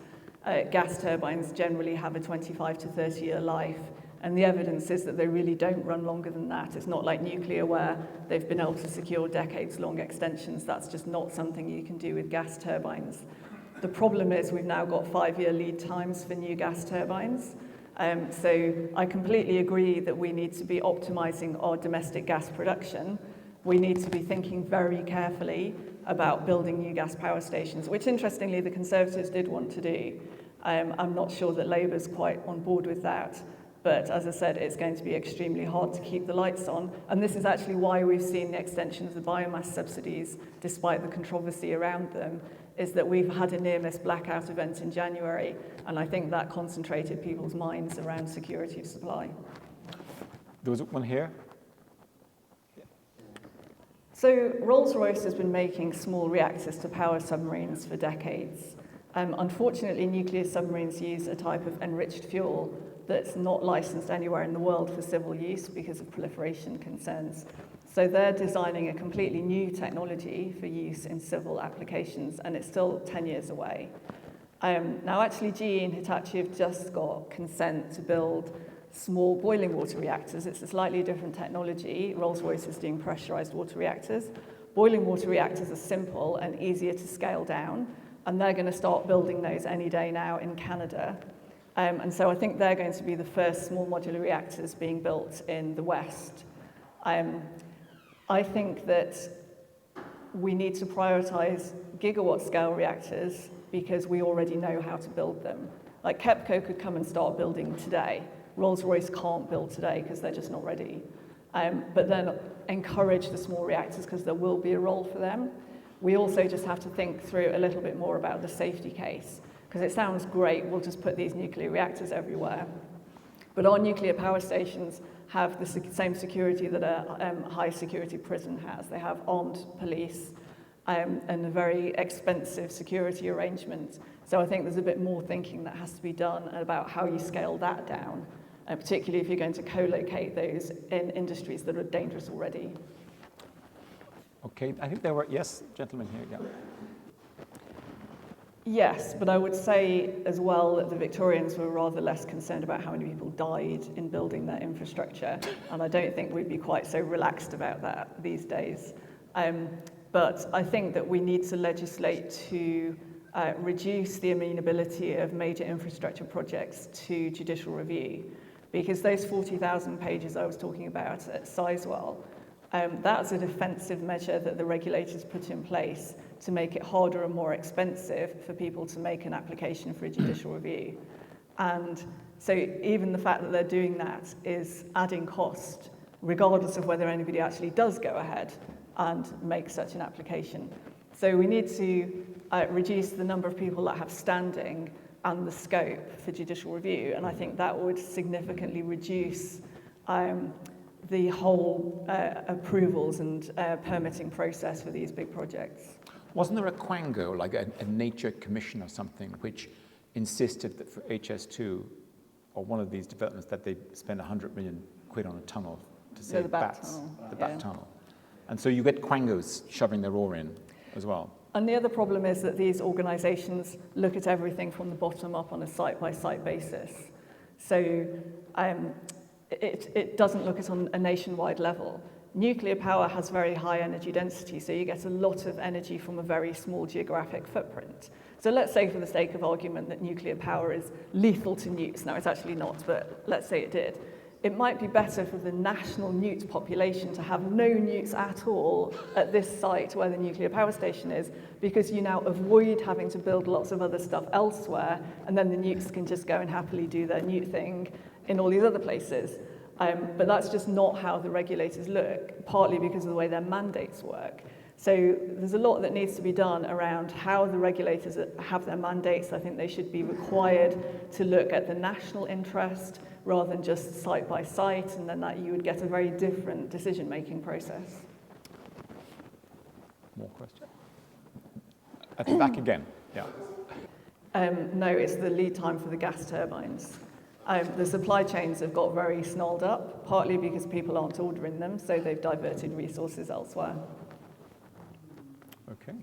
Gas turbines generally have a 25 to 30 year life, and the evidence is that they really don't run longer than that. It's not like nuclear where they've been able to secure decades-long extensions. That's just not something you can do with gas turbines. The problem is we've now got 5-year lead times for new gas turbines. So I completely agree that we need to be optimizing our domestic gas production. We need to be thinking very carefully about building new gas power stations, which interestingly the Conservatives did want to do. I'm not sure that Labour's quite on board with that. But as I said, it's going to be extremely hard to keep the lights on. And this is actually why we've seen the extension of the biomass subsidies, despite the controversy around them, is that we've had a near-miss blackout event in January, and I think that concentrated people's minds around security of supply. There was one here. So Rolls-Royce has been making small reactors to power submarines for decades. Unfortunately, nuclear submarines use a type of enriched fuel that's not licensed anywhere in the world for civil use because of proliferation concerns. So they're designing a completely new technology for use in civil applications, and it's still 10 years away. Now, actually, GE and Hitachi have just got consent to build small boiling water reactors. It's a slightly different technology. Rolls-Royce is doing pressurized water reactors. Boiling water reactors are simple and easier to scale down, and they're going to start building those any day now in Canada. And so I think they're going to be the first small modular reactors being built in the West. I think that we need to prioritize gigawatt scale reactors because we already know how to build them. Like KEPCO could come and start building today. Rolls-Royce can't build today because they're just not ready. But then encourage the small reactors because there will be a role for them. We also just have to think through a little bit more about the safety case, because it sounds great, we'll just put these nuclear reactors everywhere. But our nuclear power stations have the same security that a high security prison has. They have armed police and a very expensive security arrangement. So I think there's a bit more thinking that has to be done about how you scale that down, particularly if you're going to co-locate those in industries that are dangerous already. Okay, I think there were, yes, gentlemen here, yeah. Yes, but I would say as well that the Victorians were rather less concerned about how many people died in building their infrastructure, and I don't think we'd be quite so relaxed about that these days. But I think that we need to legislate to reduce the amenability of major infrastructure projects to judicial review, because those 40,000 pages I was talking about at Sizewell, that's a defensive measure that the regulators put in place to make it harder and more expensive for people to make an application for a judicial review. And so even the fact that they're doing that is adding cost, regardless of whether anybody actually does go ahead and make such an application. So we need to reduce the number of people that have standing and the scope for judicial review, and I think that would significantly reduce the whole approvals and permitting process for these big projects. Wasn't there a quango, like a nature commission or something, which insisted that for HS2, or one of these developments, that they spend 100 million quid on a tunnel to save bats, the bat tunnel. And so you get quangos shoving their oar in as well. And the other problem is that these organisations look at everything from the bottom up on a site-by-site basis. So it doesn't look at on a nationwide level. Nuclear power has very high energy density, so you get a lot of energy from a very small geographic footprint. So let's say, for the sake of argument, that nuclear power is lethal to newts. Now, it's actually not, but let's say it did. It might be better for the national newt population to have no newts at all at this site where the nuclear power station is, because you now avoid having to build lots of other stuff elsewhere, and then the newts can just go and happily do their newt thing in all these other places. But that's just not how the regulators look, partly because of the way their mandates work. So there's a lot that needs to be done around how the regulators have their mandates. I think they should be required to look at the national interest rather than just site by site, and then that you would get a very different decision-making process. More questions? At the back again, yeah. No, it's the lead time for the gas turbines. The supply chains have got very snarled up, partly because people aren't ordering them, so they've diverted resources elsewhere. Okay.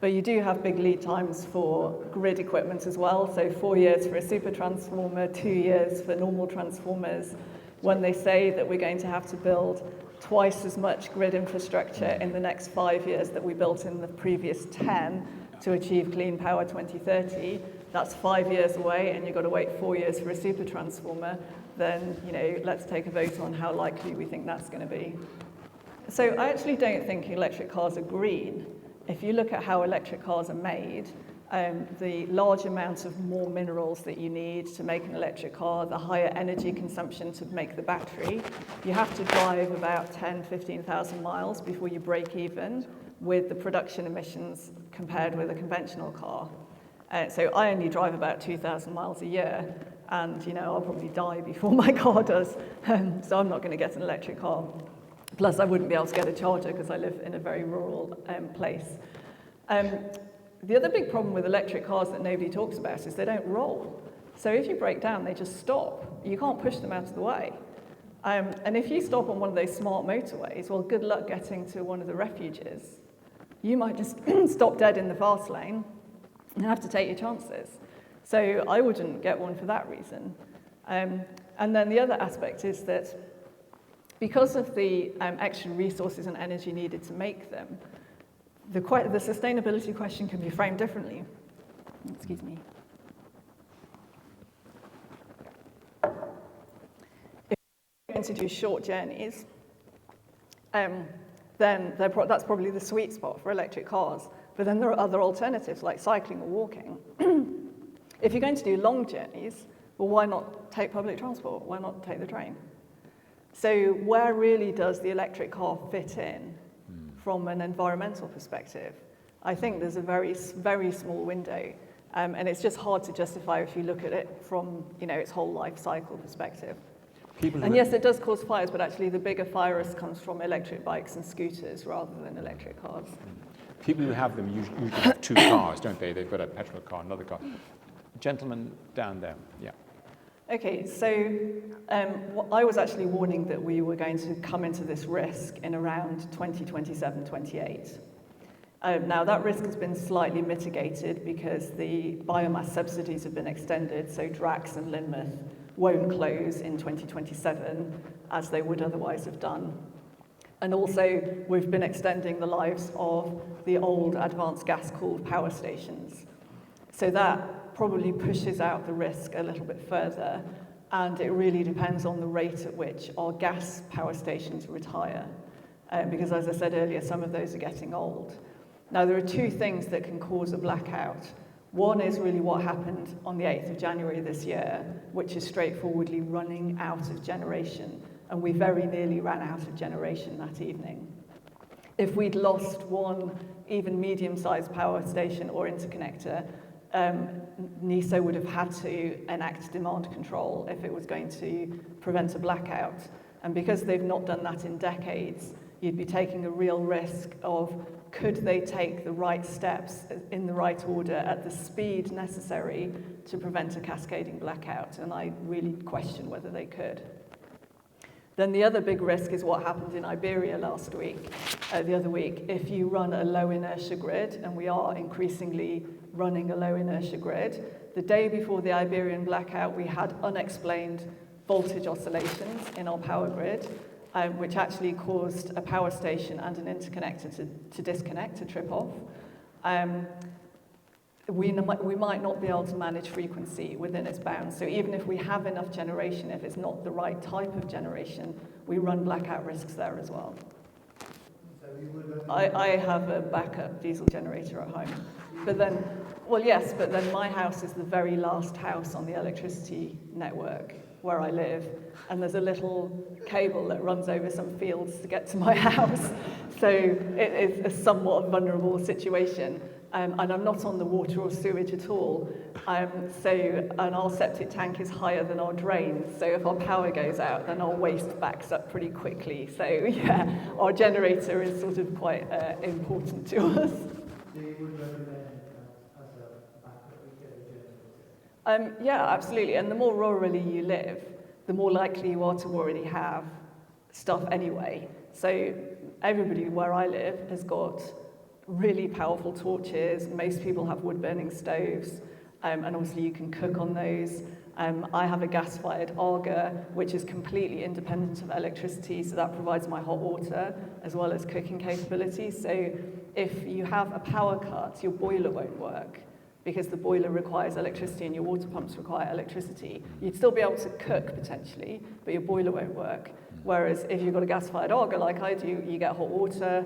But you do have big lead times for grid equipment as well, so 4 years for a super transformer, 2 years for normal transformers. When they say that we're going to have to build twice as much grid infrastructure in the next 5 years that we built in the previous 10 to achieve clean power 2030, that's 5 years away, and you've got to wait 4 years for a super transformer, then, you know, let's take a vote on how likely we think that's going to be. So I actually don't think electric cars are green. If you look at how electric cars are made, the large amount of more minerals that you need to make an electric car, the higher energy consumption to make the battery, you have to drive about 10,000, 15,000 miles before you break even with the production emissions compared with a conventional car. So I only drive about 2,000 miles a year, and I'll probably die before my car does, so I'm not going to get an electric car. Plus, I wouldn't be able to get a charger because I live in a very rural place. The other big problem with electric cars that nobody talks about is they don't roll. So if you break down, they just stop. You can't push them out of the way. And if you stop on one of those smart motorways, well, good luck getting to one of the refuges. You might just stop dead in the fast lane and have to take your chances. So I wouldn't get one for that reason. And then the other aspect is that because of the extra resources and energy needed to make them, the sustainability question can be framed differently. Excuse me. If you're going to do short journeys, then that's probably the sweet spot for electric cars. But then there are other alternatives like cycling or walking. If you're going to do long journeys, well, why not take public transport? Why not take the train? So where really does the electric car fit in from an environmental perspective? I think there's a very, very small window, and it's just hard to justify if you look at it from its whole life cycle perspective. And yes, it does cause fires, but actually the bigger fire risk comes from electric bikes and scooters rather than electric cars. People who have them usually have two cars, don't they? They've got a petrol car, another car. Gentleman down there, yeah. Okay, so I was actually warning that we were going to come into this risk in around 2027, 28. Now, that risk has been slightly mitigated because the biomass subsidies have been extended, so Drax and Lynmouth won't close in 2027 as they would otherwise have done. And also, we've been extending the lives of the old advanced gas-cooled power stations. So that probably pushes out the risk a little bit further, and it really depends on the rate at which our gas power stations retire, because as I said earlier, some of those are getting old. Now, there are two things that can cause a blackout. One is really what happened on the 8th of January this year, which is straightforwardly running out of generation, and we very nearly ran out of generation that evening. If we'd lost one even medium-sized power station or interconnector, NESO would have had to enact demand control if it was going to prevent a blackout. And because they've not done that in decades, you'd be taking a real risk of could they take the right steps in the right order at the speed necessary to prevent a cascading blackout? And I really question whether they could. Then the other big risk is what happened in Iberia the other week. If you run a low inertia grid, and we are increasingly running a low inertia grid, the day before the Iberian blackout, we had unexplained voltage oscillations in our power grid, which actually caused a power station and an interconnector to disconnect, to trip off. We might not be able to manage frequency within its bounds. So even if we have enough generation, if it's not the right type of generation, we run blackout risks there as well. I have a backup diesel generator at home. But then my house is the very last house on the electricity network where I live, and there's a little cable that runs over some fields to get to my house. So it is a somewhat vulnerable situation. And I'm not on the water or sewage at all. And our septic tank is higher than our drains. So if our power goes out, then our waste backs up pretty quickly. So yeah, our generator is sort of quite important to us. So you would recommend as a backup we get a generator? Yeah, absolutely. And the more rurally you live, the more likely you are to already have stuff anyway. So everybody where I live has got really powerful torches. Most people have wood-burning stoves, and obviously you can cook on those. I have a gas-fired auger, which is completely independent of electricity, so that provides my hot water as well as cooking capabilities. So if you have a power cut, your boiler won't work because the boiler requires electricity and your water pumps require electricity. You'd still be able to cook potentially, but your boiler won't work. Whereas if you've got a gas-fired auger like I do, you get hot water.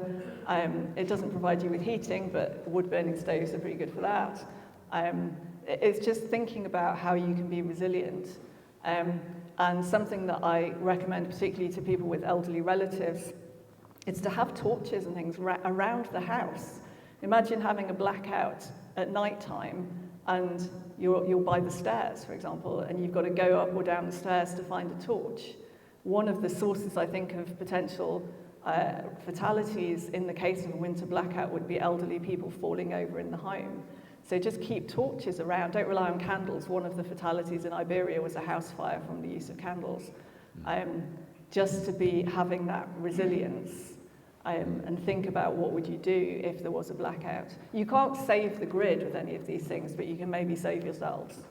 It doesn't provide you with heating, but wood-burning stoves are pretty good for that. It's just thinking about how you can be resilient. And something that I recommend particularly to people with elderly relatives is to have torches and things around the house. Imagine having a blackout at night time and you're by the stairs, for example, and you've got to go up or down the stairs to find a torch. One of the sources, I think, of potential fatalities in the case of a winter blackout would be elderly people falling over in the home. So just keep torches around. Don't rely on candles. One of the fatalities in Iberia was a house fire from the use of candles. Just to be having that resilience and think about what would you do if there was a blackout. You can't save the grid with any of these things, but you can maybe save yourselves.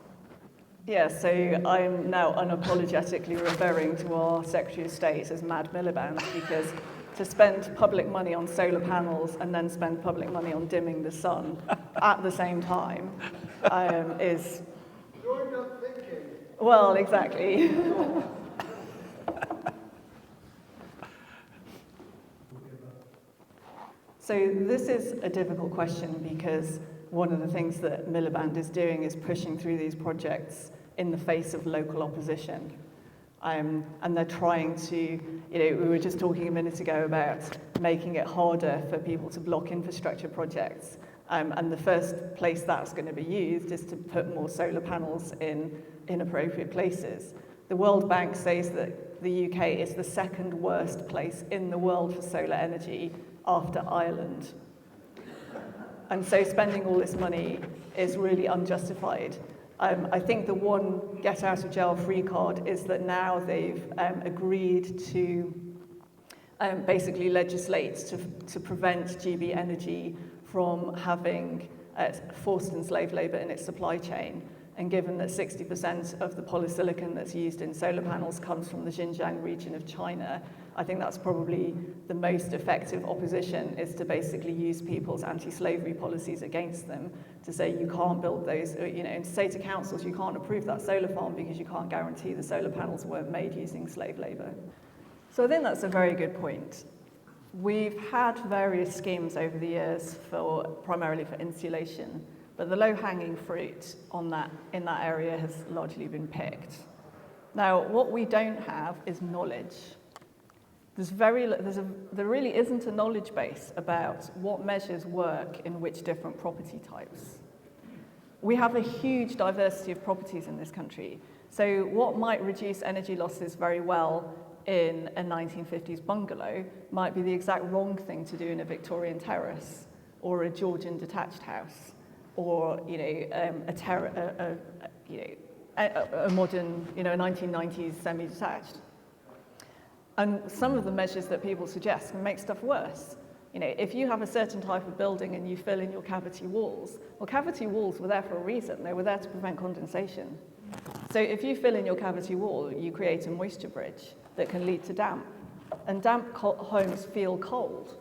Yeah, so I'm now unapologetically referring to our Secretary of State as Mad Miliband, because to spend public money on solar panels and then spend public money on dimming the sun at the same time is... Joined up thinking. Well, exactly. So this is a difficult question because one of the things that Miliband is doing is pushing through these projects in the face of local opposition. And they're trying to, we were just talking a minute ago about making it harder for people to block infrastructure projects. And the first place that's going to be used is to put more solar panels in inappropriate places. The World Bank says that the UK is the second worst place in the world for solar energy after Ireland. And so spending all this money is really unjustified. I think the one get out of jail free card is that now they've agreed to basically legislate to prevent GB Energy from having forced and slave labour in its supply chain. And given that 60% of the polysilicon that's used in solar panels comes from the Xinjiang region of China, I think that's probably the most effective opposition, is to basically use people's anti-slavery policies against them, to say you can't build those, and to say to councils you can't approve that solar farm because you can't guarantee the solar panels weren't made using slave labour. So I think that's a very good point. We've had various schemes over the years primarily for insulation, but the low-hanging fruit in that area has largely been picked. Now, what we don't have is knowledge. There really isn't a knowledge base about what measures work in which different property types. We have a huge diversity of properties in this country. So what might reduce energy losses very well in a 1950s bungalow might be the exact wrong thing to do in a Victorian terrace or a Georgian detached house, or a modern, a 1990s semi-detached. And some of the measures that people suggest can make stuff worse. If you have a certain type of building and you fill in your cavity walls, well, cavity walls were there for a reason. They were there to prevent condensation. So if you fill in your cavity wall, you create a moisture bridge that can lead to damp. And damp homes feel cold.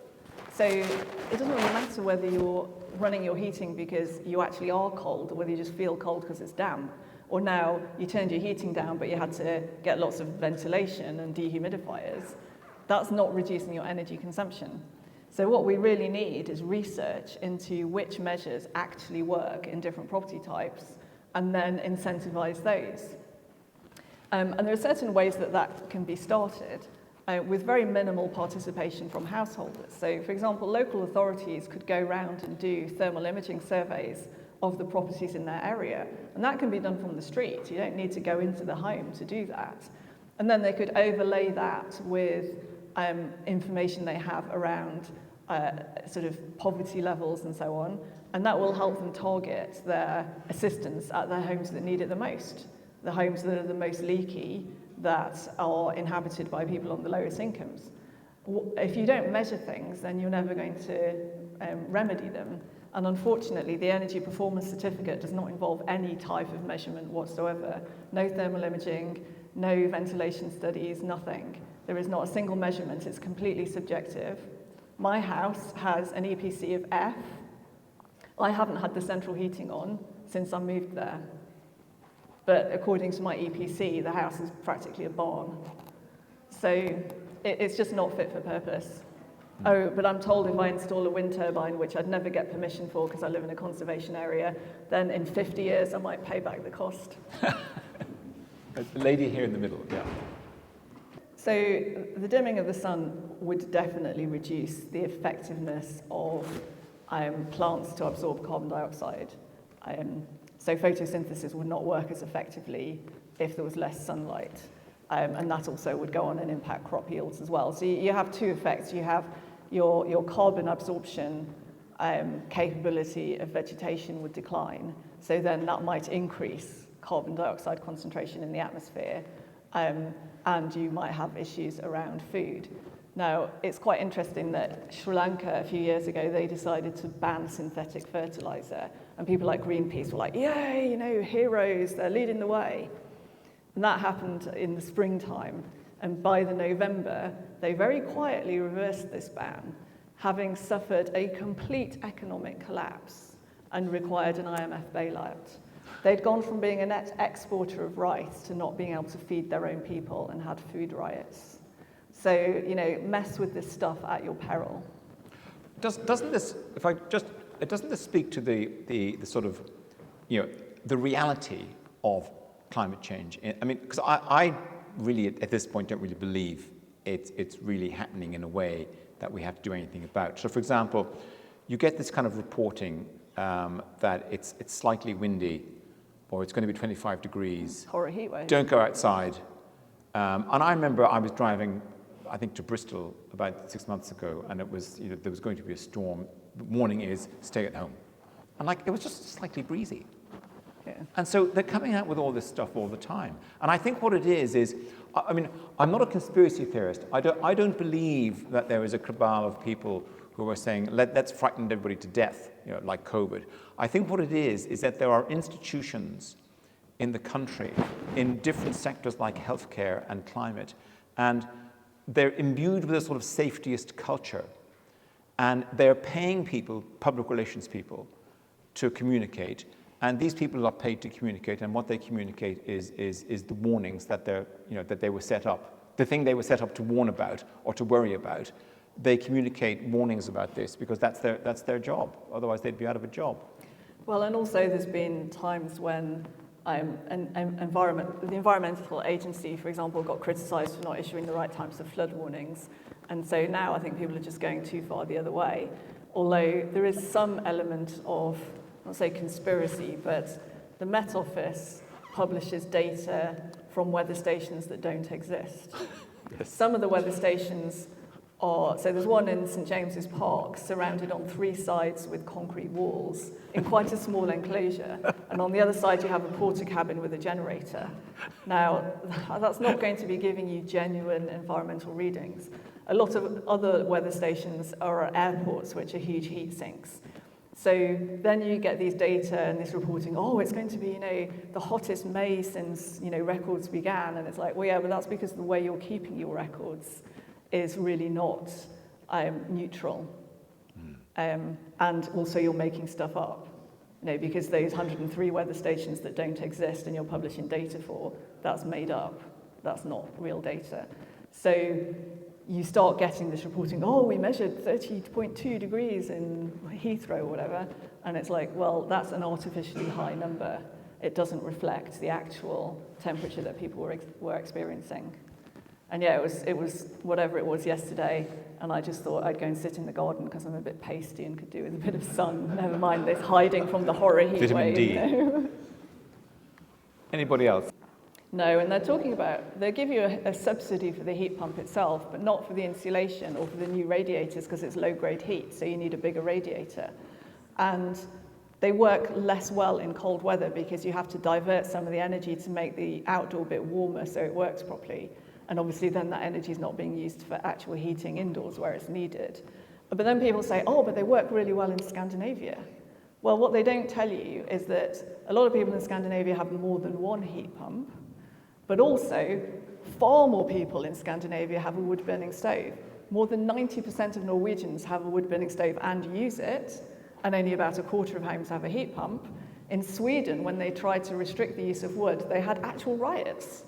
So it doesn't really matter whether you're running your heating because you actually are cold, or whether you just feel cold because it's damp. Or now you turned your heating down, but you had to get lots of ventilation and dehumidifiers. That's not reducing your energy consumption. So what we really need is research into which measures actually work in different property types, and then incentivize those. And there are certain ways that can be started with very minimal participation from householders. So, for example, local authorities could go around and do thermal imaging surveys of the properties in their area. And that can be done from the street. You don't need to go into the home to do that. And then they could overlay that with information they have around sort of poverty levels and so on. And that will help them target their assistance at the homes that need it the most, the homes that are the most leaky, that are inhabited by people on the lowest incomes. If you don't measure things, then you're never going to remedy them. And unfortunately, the energy performance certificate does not involve any type of measurement whatsoever. No thermal imaging, no ventilation studies, nothing. There is not a single measurement. It's completely subjective. My house has an EPC of F. I haven't had the central heating on since I moved there. But according to my EPC, the house is practically a barn. So it's just not fit for purpose. Oh, but I'm told if I install a wind turbine, which I'd never get permission for because I live in a conservation area, then in 50 years I might pay back the cost. The lady here in the middle, yeah. So the dimming of the sun would definitely reduce the effectiveness of plants to absorb carbon dioxide. So photosynthesis would not work as effectively if there was less sunlight. And that also would go on and impact crop yields as well. So you have two effects. You have your carbon absorption capability of vegetation would decline. So then that might increase carbon dioxide concentration in the atmosphere. And you might have issues around food. Now, it's quite interesting that Sri Lanka, a few years ago, they decided to ban synthetic fertilizer. And people like Greenpeace were like, yay, heroes, they're leading the way. And that happened in the springtime. And by the November, they very quietly reversed this ban, having suffered a complete economic collapse and required an IMF bailout. They'd gone from being a net exporter of rice to not being able to feed their own people and had food riots. So, mess with this stuff at your peril. Doesn't this speak to the sort of, the reality of climate change? I mean, because I really, at this point, don't really believe it's really happening in a way that we have to do anything about. So, for example, you get this kind of reporting that it's slightly windy, or it's going to be 25 degrees. Horror heat wave. Don't go outside. And I remember I was driving, I think, to Bristol about 6 months ago, and it was, there was going to be a storm. The warning is stay at home. And it was just slightly breezy. Yeah. And so they're coming out with all this stuff all the time. And I think what it is, I mean, I'm not a conspiracy theorist. I don't believe that there is a cabal of people who are saying, let's frighten everybody to death, like COVID. I think what it is that there are institutions in the country, in different sectors like healthcare and climate, and they're imbued with a sort of safetyist culture. And they're paying people, public relations people, to communicate. And these people are paid to communicate, and what they communicate is the warnings that that they were set up, the thing they were set up to warn about or to worry about. They communicate warnings about this because that's their job. Otherwise, they'd be out of a job. Well, and also there's been times when the environmental agency, for example, got criticised for not issuing the right types of flood warnings. And so now I think people are just going too far the other way. Although there is some element of, I won't say conspiracy, but the Met Office publishes data from weather stations that don't exist. Yes. Some of the weather stations so there's one in St James's Park, surrounded on 3 sides with concrete walls, in quite a small enclosure. And on the other side, you have a porter cabin with a generator. Now, that's not going to be giving you genuine environmental readings. A lot of other weather stations are at airports, which are huge heat sinks. So then you get these data and this reporting, it's going to be, the hottest May since, records began. And it's like, well, yeah, but that's because the way you're keeping your records is really not neutral. And also you're making stuff up, because those 103 weather stations that don't exist and you're publishing data for, that's made up. That's not real data. So you start getting this reporting, we measured 30.2 degrees in Heathrow or whatever, and it's like, well, that's an artificially high number. It doesn't reflect the actual temperature that people were experiencing. And yeah, it was whatever it was yesterday, and I just thought I'd go and sit in the garden because I'm a bit pasty and could do with a bit of sun. Never mind this hiding from the horror heat Vitamin wave. D. Anybody else? No, and they give you a subsidy for the heat pump itself, but not for the insulation or for the new radiators because it's low-grade heat, so you need a bigger radiator. And they work less well in cold weather because you have to divert some of the energy to make the outdoor bit warmer so it works properly. And obviously then that energy is not being used for actual heating indoors where it's needed. But then people say, but they work really well in Scandinavia. Well, what they don't tell you is that a lot of people in Scandinavia have more than one heat pump, but also far more people in Scandinavia have a wood-burning stove. More than 90% of Norwegians have a wood-burning stove and use it, and only about a quarter of homes have a heat pump. In Sweden, when they tried to restrict the use of wood, they had actual riots.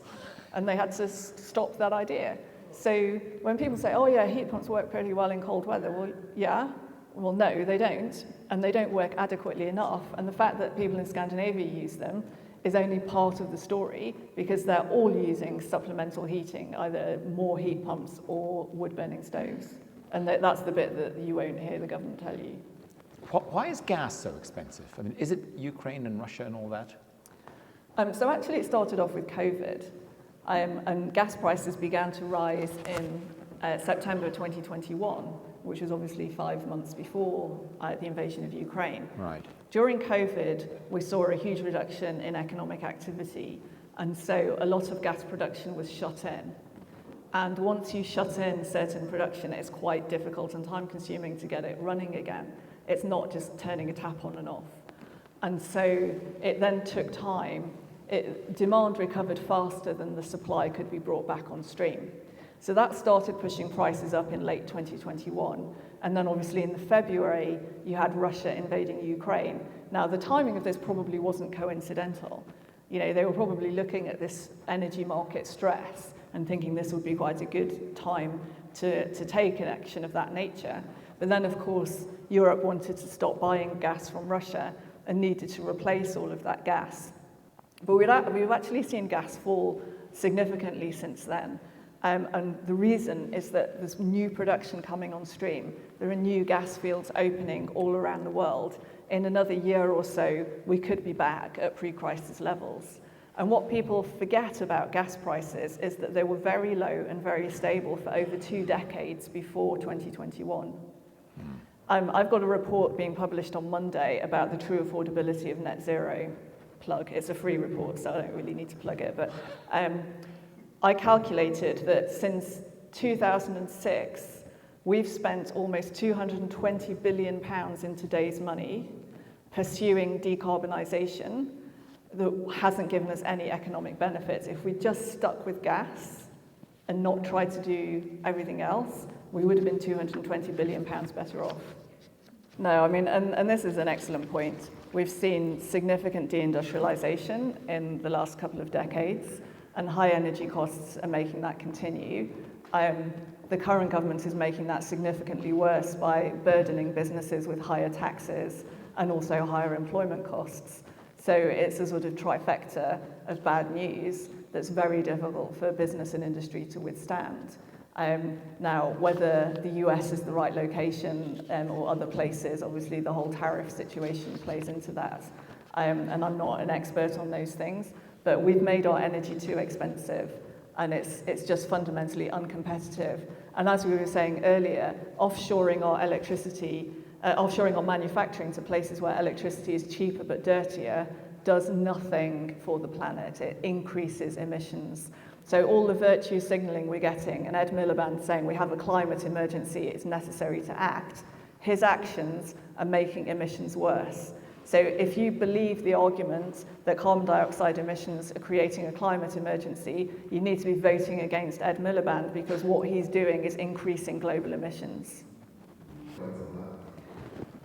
And they had to stop that idea. So when people say, heat pumps work pretty well in cold weather, well, yeah. Well, no, they don't. And they don't work adequately enough. And the fact that people in Scandinavia use them is only part of the story because they're all using supplemental heating, either more heat pumps or wood-burning stoves. And that's the bit that you won't hear the government tell you. Why is gas so expensive? I mean, is it Ukraine and Russia and all that? So actually it started off with COVID, and gas prices began to rise in September 2021, which was obviously 5 months before the invasion of Ukraine. Right. During COVID, we saw a huge reduction in economic activity, and so a lot of gas production was shut in. And once you shut in certain production, it's quite difficult and time-consuming to get it running again. It's not just turning a tap on and off. And so it then took time. Demand recovered faster than the supply could be brought back on stream. So that started pushing prices up in late 2021. And then obviously in February, you had Russia invading Ukraine. Now, the timing of this probably wasn't coincidental. They were probably looking at this energy market stress and thinking this would be quite a good time to take an action of that nature. But then, of course, Europe wanted to stop buying gas from Russia and needed to replace all of that gas. But we've actually seen gas fall significantly since then. And the reason is that there's new production coming on stream. There are new gas fields opening all around the world. In another year or so, we could be back at pre-crisis levels. And what people forget about gas prices is that they were very low and very stable for over 2 decades before 2021. I've got a report being published on Monday about the true affordability of net zero. Plug. It's a free report, so I don't really need to plug it. But I calculated that since 2006, we've spent almost £220 billion in today's money pursuing decarbonisation that hasn't given us any economic benefits. If we just stuck with gas and not tried to do everything else, we would have been £220 billion better off. No, I mean, and this is an excellent point. We've seen significant deindustrialization in the last couple of decades, and high energy costs are making that continue. The current government is making that significantly worse by burdening businesses with higher taxes and also higher employment costs. So it's a sort of trifecta of bad news that's very difficult for business and industry to withstand. Now, whether the US is the right location or other places, obviously the whole tariff situation plays into that. And I'm not an expert on those things, but we've made our energy too expensive, and it's just fundamentally uncompetitive. And as we were saying earlier, offshoring our manufacturing to places where electricity is cheaper but dirtier does nothing for the planet. It increases emissions. So all the virtue signalling we're getting, and Ed Miliband saying we have a climate emergency, it's necessary to act, his actions are making emissions worse. So if you believe the argument that carbon dioxide emissions are creating a climate emergency, you need to be voting against Ed Miliband, because what he's doing is increasing global emissions.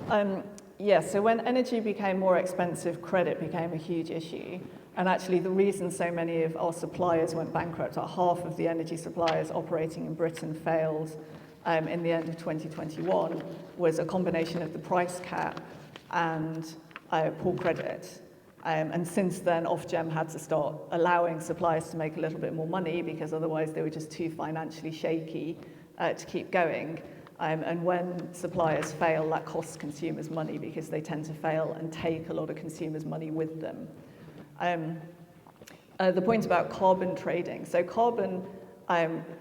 So when energy became more expensive, credit became a huge issue. And actually the reason so many of our suppliers went bankrupt, half of the energy suppliers operating in Britain failed in the end of 2021, was a combination of the price cap and poor credit. And since then, Ofgem had to start allowing suppliers to make a little bit more money, because otherwise they were just too financially shaky to keep going. And when suppliers fail, that costs consumers money, because they tend to fail and take a lot of consumers' money with them. The point about carbon trading. So carbon,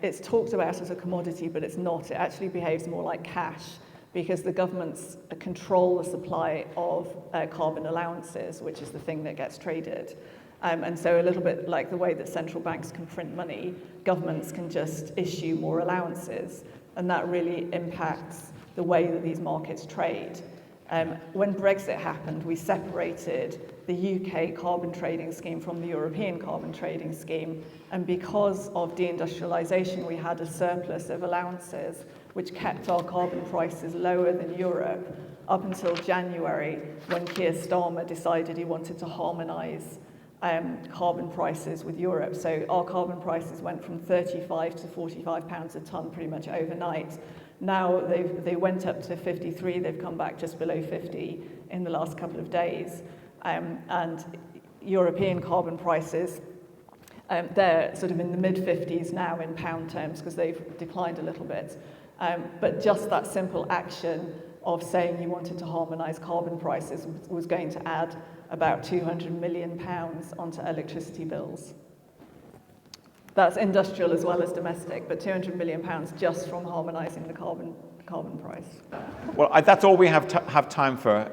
it's talked about as a commodity, but it's not. It actually behaves more like cash, because the governments control the supply of carbon allowances, which is the thing that gets traded. And so a little bit like the way that central banks can print money, governments can just issue more allowances, and that really impacts the way that these markets trade. When Brexit happened, we separated the UK carbon trading scheme from the European carbon trading scheme, and because of deindustrialization, we had a surplus of allowances, which kept our carbon prices lower than Europe up until January, when Keir Starmer decided he wanted to harmonize carbon prices with Europe. So our carbon prices went from 35 to 45 pounds a tonne pretty much overnight. Now they went up to 53, they've come back just below 50 in the last couple of days. And European carbon prices, they're sort of in the mid-50s now in pound terms, because they've declined a little bit. But just that simple action of saying you wanted to harmonise carbon prices was going to add about £200 million onto electricity bills. That's industrial as well as domestic, but £200 million just from harmonising the carbon price. Well, that's all we have time for.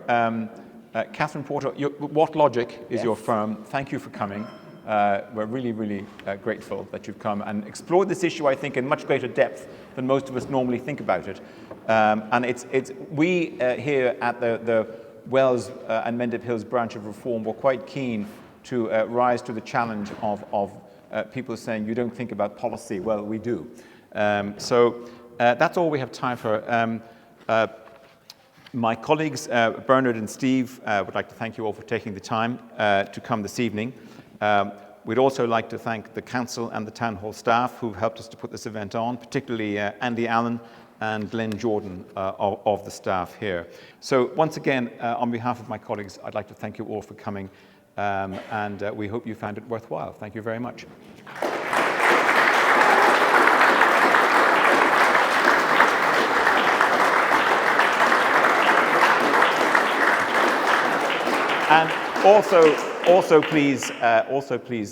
Kathryn Porter, What Logic is your firm. Thank you for coming. We're really, really grateful that you've come and explored this issue, I think, in much greater depth than most of us normally think about it. And we here at the Wells and Mendip Hills branch of Reform were quite keen to rise to the challenge of people saying, you don't think about policy. Well, we do. So that's all we have time for. My colleagues, Bernard and Steve, would like to thank you all for taking the time to come this evening. We'd also like to thank the Council and the Town Hall staff who've helped us to put this event on, particularly Andy Allen and Glenn Jordan of the staff here. So once again, on behalf of my colleagues, I'd like to thank you all for coming, and we hope you found it worthwhile. Thank you very much. And also please,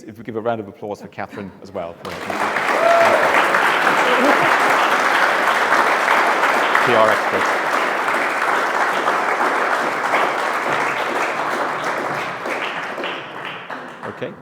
if we give a round of applause for Kathryn as well. Thank you. PR expert. Okay.